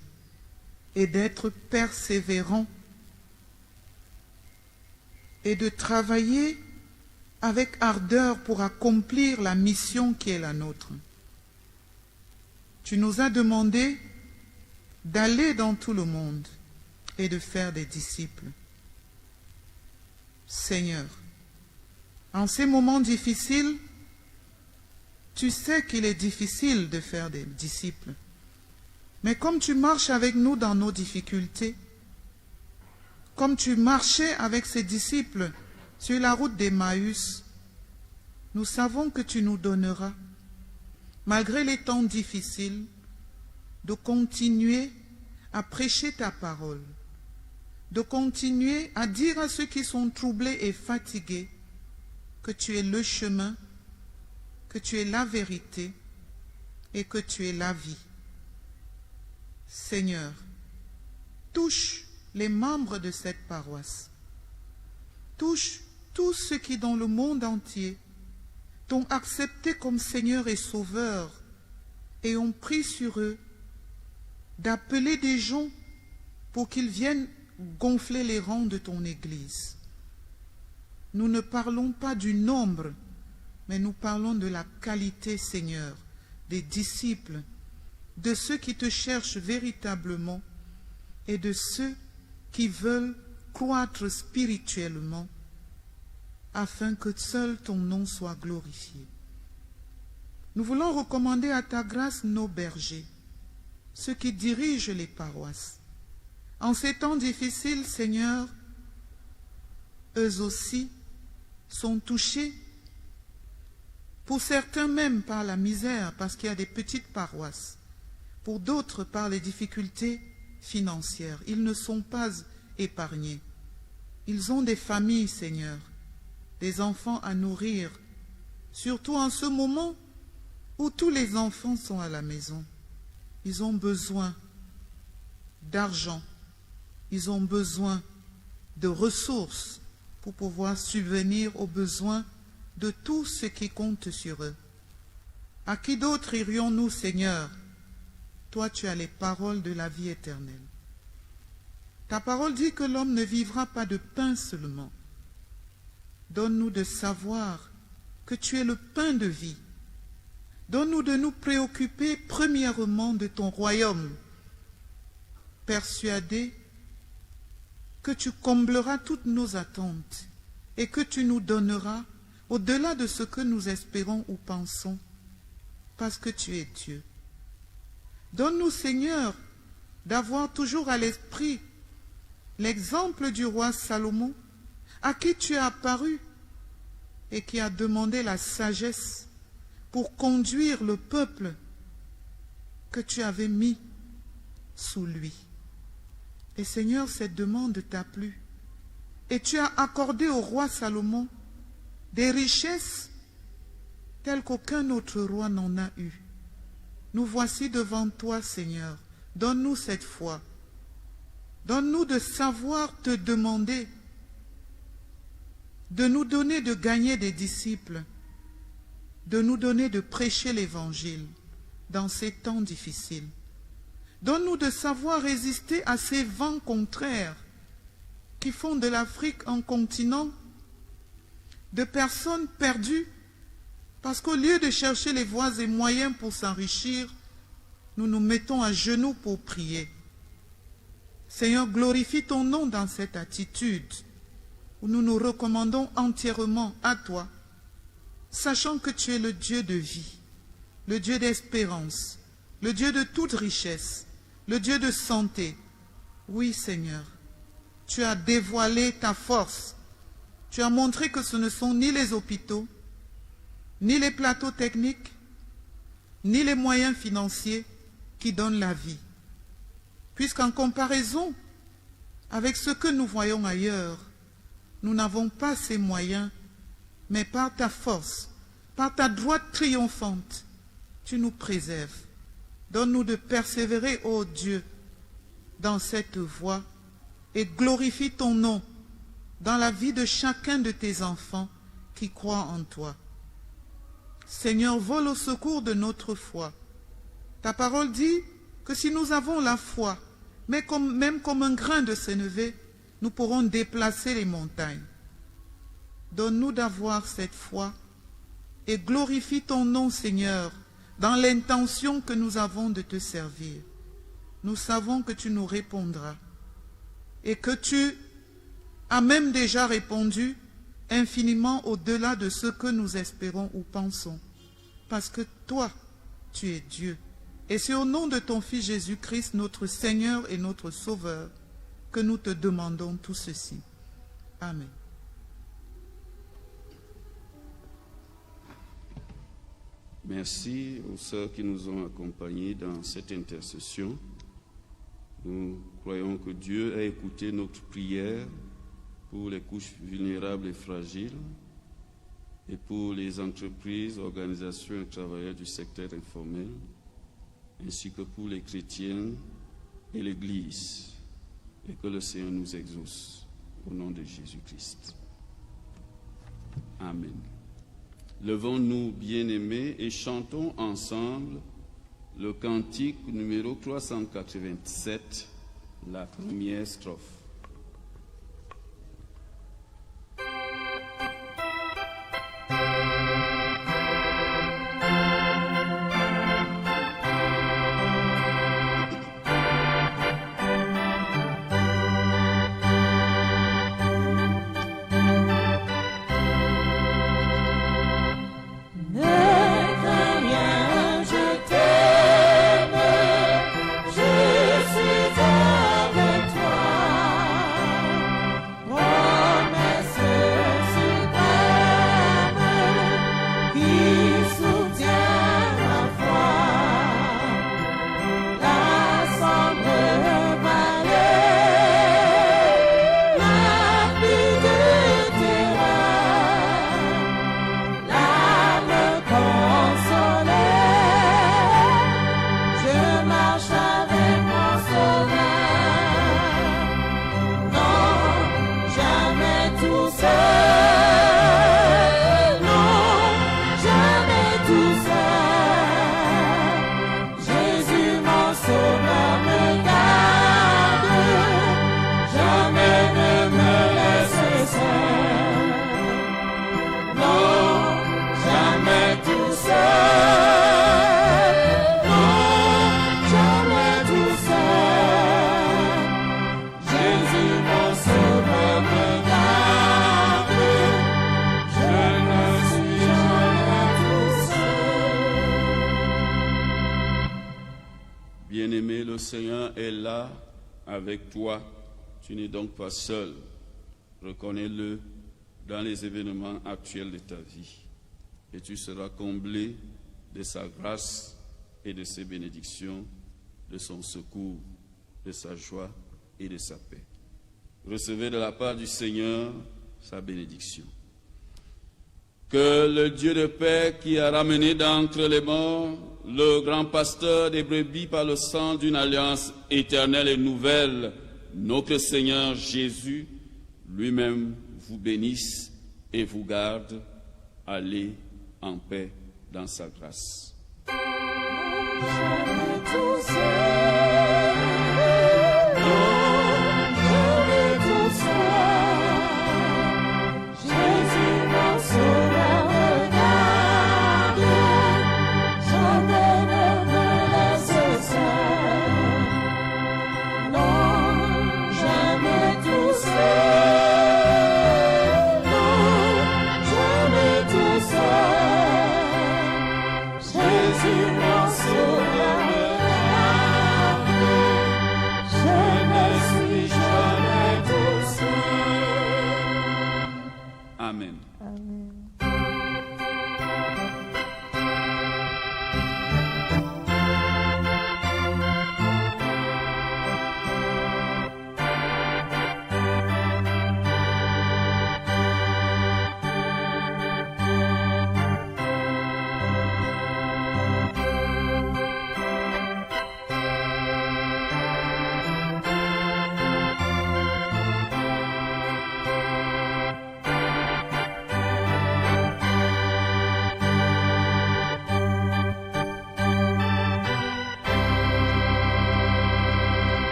Speaker 8: et d'être persévérants et de travailler avec ardeur pour accomplir la mission qui est la nôtre. Tu nous as demandé d'aller dans tout le monde et de faire des disciples. Seigneur, en ces moments difficiles, tu sais qu'il est difficile de faire des disciples. Mais comme tu marches avec nous dans nos difficultés, comme tu marchais avec ces disciples sur la route d'Emmaüs, nous savons que tu nous donneras, malgré les temps difficiles, de continuer à prêcher ta parole, de continuer à dire à ceux qui sont troublés et fatigués que tu es le chemin, que tu es la vérité et que tu es la vie. Seigneur, touche les membres de cette paroisse, touche tous ceux qui dans le monde entier t'ont accepté comme Seigneur et Sauveur et ont pris sur eux d'appeler des gens pour qu'ils viennent gonfler les rangs de ton Église. Nous ne parlons pas du nombre, mais nous parlons de la qualité, Seigneur, des disciples, de ceux qui te cherchent véritablement et de ceux qui veulent croître spirituellement afin que seul ton nom soit glorifié. Nous voulons recommander à ta grâce nos bergers, ceux qui dirigent les paroisses. En ces temps difficiles, Seigneur, eux aussi sont touchés, pour certains même par la misère, parce qu'il y a des petites paroisses, pour d'autres par les difficultés financières. Ils ne sont pas épargnés. Ils ont des familles, Seigneur, des enfants à nourrir, surtout en ce moment où tous les enfants sont à la maison. Ils ont besoin d'argent, ils ont besoin de ressources pour pouvoir subvenir aux besoins de tous ceux qui comptent sur eux. À qui d'autre irions-nous, Seigneur? Toi, tu as les paroles de la vie éternelle. Ta parole dit que l'homme ne vivra pas de pain seulement. Donne-nous de savoir que tu es le pain de vie. Donne-nous de nous préoccuper premièrement de ton royaume, persuadés que tu combleras toutes nos attentes et que tu nous donneras au-delà de ce que nous espérons ou pensons, parce que tu es Dieu. Donne-nous, Seigneur, d'avoir toujours à l'esprit l'exemple du roi Salomon, à qui tu as apparu et qui a demandé la sagesse pour conduire le peuple que tu avais mis sous lui. Et Seigneur, cette demande t'a plu. Et tu as accordé au roi Salomon des richesses telles qu'aucun autre roi n'en a eu. Nous voici devant toi, Seigneur. Donne-nous cette foi. Donne-nous de savoir te demander, de nous donner de gagner des disciples, de nous donner de prêcher l'Évangile dans ces temps difficiles. Donne-nous de savoir résister à ces vents contraires qui font de l'Afrique un continent de personnes perdues, parce qu'au lieu de chercher les voies et moyens pour s'enrichir, nous nous mettons à genoux pour prier. Seigneur, glorifie ton nom dans cette attitude où nous nous recommandons entièrement à toi, sachant que tu es le Dieu de vie, le Dieu d'espérance, le Dieu de toute richesse, le Dieu de santé. Oui, Seigneur, tu as dévoilé ta force. Tu as montré que ce ne sont ni les hôpitaux, ni les plateaux techniques, ni les moyens financiers qui donnent la vie. Puisqu'en comparaison avec ce que nous voyons ailleurs, nous n'avons pas ces moyens, mais par ta force, par ta droite triomphante, tu nous préserves. Donne-nous de persévérer, ô Dieu, dans cette voie et glorifie ton nom dans la vie de chacun de tes enfants qui croient en toi. Seigneur, vole au secours de notre foi. Ta parole dit que si nous avons la foi, même comme un grain de sénévé, nous pourrons déplacer les montagnes. Donne-nous d'avoir cette foi et glorifie ton nom, Seigneur, dans l'intention que nous avons de te servir. Nous savons que tu nous répondras et que tu as même déjà répondu infiniment au-delà de ce que nous espérons ou pensons. Parce que toi, tu es Dieu. Et c'est au nom de ton Fils Jésus-Christ, notre Seigneur et notre Sauveur, que nous te demandons tout ceci. Amen.
Speaker 4: Merci aux sœurs qui nous ont accompagnés dans cette intercession. Nous croyons que Dieu a écouté notre prière pour les couches vulnérables et fragiles et pour les entreprises, organisations et travailleurs du secteur informel, ainsi que pour les chrétiens et l'Église, et que le Seigneur nous exauce au nom de Jésus-Christ. Amen. Levons-nous, bien-aimés, et chantons ensemble le cantique numéro 387, la première strophe. Bien-aimé, le Seigneur est là avec toi. Tu n'es donc pas seul. Reconnais-le dans les événements actuels de ta vie. Et tu seras comblé de sa grâce et de ses bénédictions, de son secours, de sa joie et de sa paix. Recevez de la part du Seigneur sa bénédiction. Que le Dieu de paix qui a ramené d'entre les morts le grand pasteur des brebis par le sang d'une alliance éternelle et nouvelle, notre Seigneur Jésus, lui-même vous bénisse et vous garde. Allez en paix dans sa grâce. Amen.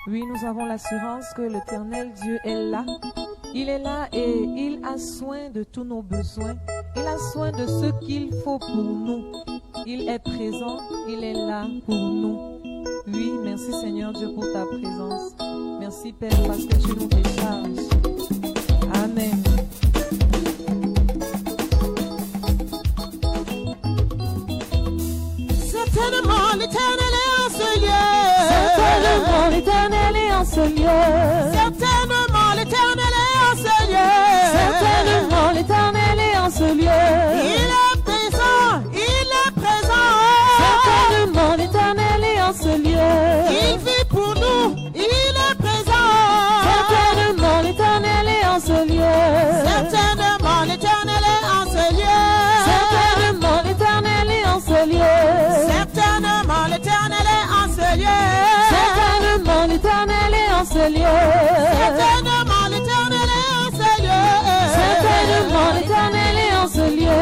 Speaker 2: Oui, nous avons l'assurance que l'Éternel Dieu est là. Il est là et il a soin de tous nos besoins. Il a soin de ce qu'il faut pour nous. Il est présent, il est là pour nous. Oui, merci Seigneur Dieu pour ta présence. Merci Père parce que tu nous décharges. Amen.
Speaker 1: Certainement l'Éternel est en ce lieu.
Speaker 3: Certainement l'Éternel est en ce lieu.
Speaker 1: Certainement l'Éternel est en ce lieu.
Speaker 3: Certainement l'Éternel est en ce lieu.
Speaker 1: Il est présent, il est présent.
Speaker 3: Certainement l'Éternel est en ce lieu.
Speaker 1: Il vit pour nous, il est présent.
Speaker 3: Certainement l'Éternel est en ce lieu.
Speaker 1: Certainement l'Éternel est en ce lieu.
Speaker 3: Certainement l'Éternel est en ce lieu.
Speaker 1: Certainement l'Éternel est en ce lieu.
Speaker 3: Certainement l'Éternel est en ce lieu.
Speaker 1: Certainement l'Éternel est en ce lieu.
Speaker 3: Certainement l'Éternel est en ce lieu.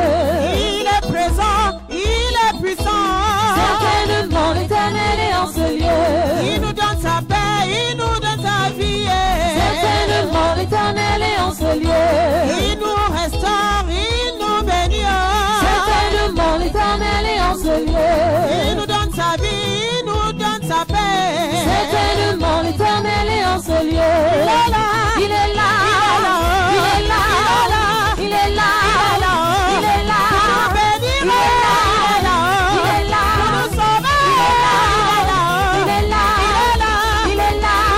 Speaker 1: Il est présent, il est puissant.
Speaker 3: Certainement l'Éternel est en ce lieu.
Speaker 1: Il nous donne sa paix, il nous donne sa vie.
Speaker 3: Certainement l'Éternel est en ce lieu.
Speaker 1: Il nous restaure, il nous bénit.
Speaker 3: Certainement l'Éternel est en ce lieu.
Speaker 1: Il nous donne sa vie, il nous donne sa paix.
Speaker 3: Certainement l'Éternel est en ce lieu.
Speaker 1: Il est là,
Speaker 3: il est là, il est là, il est là, il est là, il est là,
Speaker 1: il est là,
Speaker 3: il est là,
Speaker 1: pour nous sauver.
Speaker 3: il est là, il est là, il est là, il est là,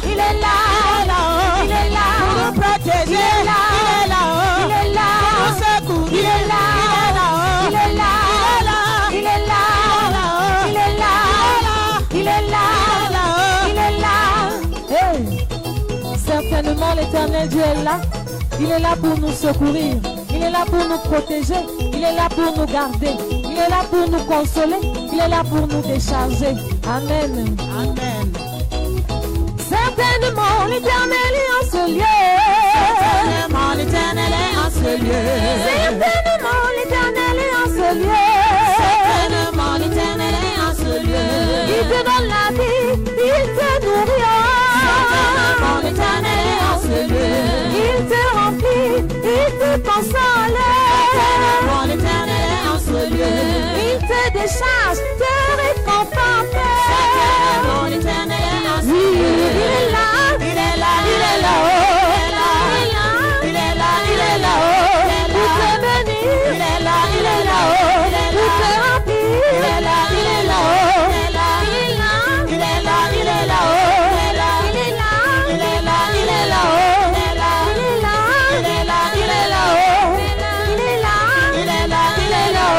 Speaker 3: il est là, il est là,
Speaker 1: Pour nous protéger, il est là,
Speaker 3: il est là,
Speaker 1: pour nous secourir,
Speaker 3: il est là, il est là, il est là, il est là, il est là, il est là. Hey. Certainement l'Éternel Dieu est là. Il est là pour nous secourir. Il est là pour nous protéger. Il est là pour nous garder. Il est là pour nous consoler. Il est là pour nous décharger. Amen.
Speaker 1: Amen.
Speaker 3: Certainement l'Éternel est en ce lieu.
Speaker 1: Certainement l'Éternel est en ce lieu.
Speaker 3: Certainement l'Éternel est en ce lieu.
Speaker 1: Certainement l'Éternel est en ce lieu.
Speaker 3: Il te donne la vie, il te nourrit.
Speaker 1: Certainement l'Éternel est en ce lieu.
Speaker 3: Il te remplit, il te console.
Speaker 1: Certainement l'Éternel est en ce lieu.
Speaker 3: Il te décharge, te réconforte.
Speaker 1: Certainement l'Éternel est en ce
Speaker 3: Oui,
Speaker 1: lieu.
Speaker 3: il est là,
Speaker 1: Il est là,
Speaker 3: il est là,
Speaker 1: il est là,
Speaker 3: il est là,
Speaker 1: il est là,
Speaker 3: il est là, pour te bénir.
Speaker 1: il est là,
Speaker 3: Il est là, pour te remplir.
Speaker 1: il est là,
Speaker 3: Il est là,
Speaker 1: il est là,
Speaker 3: il est là,
Speaker 1: il est là,
Speaker 3: il est là,
Speaker 1: il est là,
Speaker 3: il est là,
Speaker 1: il est là,
Speaker 3: il est là,
Speaker 1: il est là,
Speaker 3: il est là,
Speaker 1: il est là,
Speaker 3: il est là, il est là,
Speaker 1: il est là,
Speaker 3: il est là.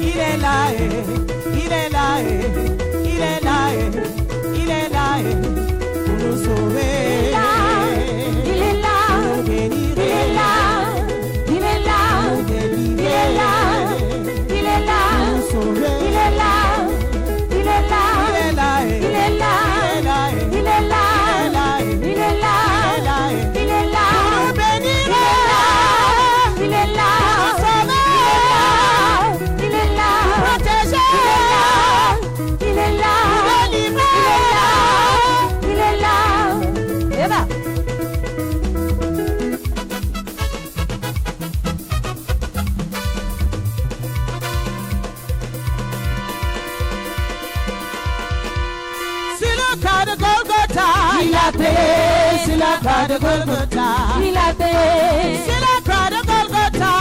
Speaker 1: il est là, il est là, il est là, il est là, pour nous sauver.
Speaker 3: Il est là,
Speaker 1: Nous bénir,
Speaker 3: il est là, il est là,
Speaker 1: nous délivrer,
Speaker 3: il est là, il est là,
Speaker 1: nous sauver.
Speaker 3: il est là, il est là,
Speaker 1: Il est là,
Speaker 3: il est là, il est là, il est là, il est là,
Speaker 1: nous bénir,
Speaker 3: il est là,
Speaker 1: nous sauver,
Speaker 3: il est là,
Speaker 1: protéger,
Speaker 3: il est là,
Speaker 1: délivrer.
Speaker 3: il est là. Et là.
Speaker 1: Sur le cas de Golgotha, il a payé. Sur la croix de Golgotha,
Speaker 3: Il a payé,
Speaker 1: sur la croix de Golgotha,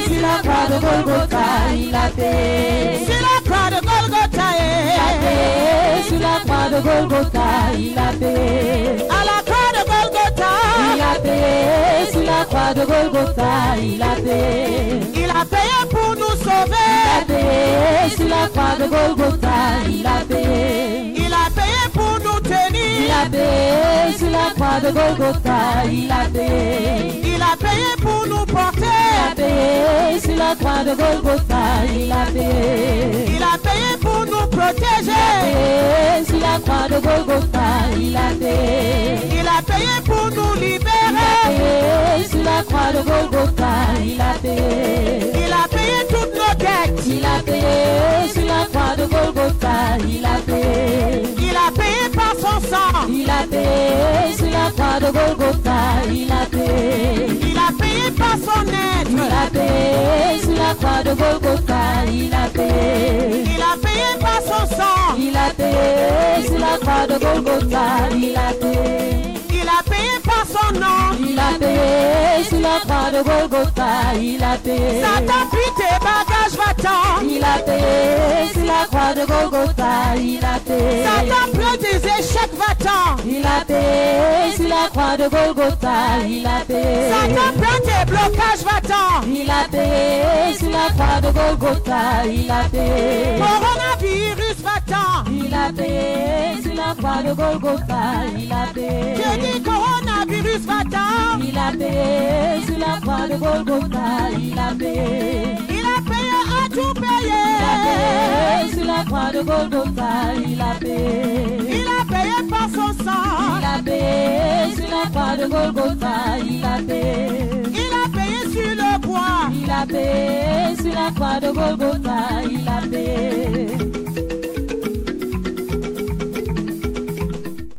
Speaker 3: sur la croix de Golgotha, il a payé.
Speaker 1: sur la croix de Golgotha,
Speaker 3: Il a payé, sur la croix de Golgotha, il a payé.
Speaker 1: à la croix de Golgotha,
Speaker 3: Il a payé, sur la croix de Golgotha, il a payé.
Speaker 1: il a payé pour nous
Speaker 3: Il a
Speaker 1: sauver.
Speaker 3: payé, sur la croix de Golgotha, il a payé.
Speaker 1: Il a payé pour nous tenir.
Speaker 3: Il a payé, sur la croix de Golgotha, il a payé.
Speaker 1: Il a payé payé pour nous porter.
Speaker 3: Il a payé sur la croix de Golgotha. Il a payé.
Speaker 1: Il a payé pour nous protéger.
Speaker 3: Il a payé sur la croix de Golgotha. Il a payé.
Speaker 1: Il a payé pour nous libérer.
Speaker 3: Il a payé sur la croix de Golgotha. Il a payé.
Speaker 1: Il a payé toutes nos dettes.
Speaker 3: Il a payé sur la croix de Golgotha. Il a payé.
Speaker 1: Il a payé par son sang.
Speaker 3: Il a payé sur la croix de Golgotha. Il a payé.
Speaker 1: Il a payé par son être.
Speaker 3: Il a payé sur la croix de Golgotha. Il a payé.
Speaker 1: Il a payé par son sang.
Speaker 3: Il a payé sur la croix de Golgotha. Il a payé.
Speaker 1: Il a payé par son nom.
Speaker 3: Il a payé sur la croix de Golgotha. Il a payé.
Speaker 1: Satan, puis tes bagages, va-t'en.
Speaker 3: Il a payé sur la croix de Golgotha. Il a payé.
Speaker 1: Satan, plein des échecs, va-t'en.
Speaker 3: Il a payé sur la croix de Golgotha. Il a payé.
Speaker 1: Satan, plein tes blocages, va-t'en.
Speaker 3: Il a payé sur la croix de Golgotha. Il a payé.
Speaker 1: Coronavirus, va-t'en.
Speaker 3: Il a payé sur la croix de Golgotha. Il a payé.
Speaker 1: Je dis coronavirus, va-t'en.
Speaker 3: Il a payé sur la croix de Golgotha. Il a payé.
Speaker 1: Il a payé à tout payer.
Speaker 3: Il a payé sur la croix de Golgotha. Il a payé.
Speaker 1: Il a payé par son sang.
Speaker 3: Il a payé sur la croix de Golgotha. Il a payé.
Speaker 1: Il a payé sur le bois.
Speaker 3: Il a payé sur la croix de Golgotha. Il a payé.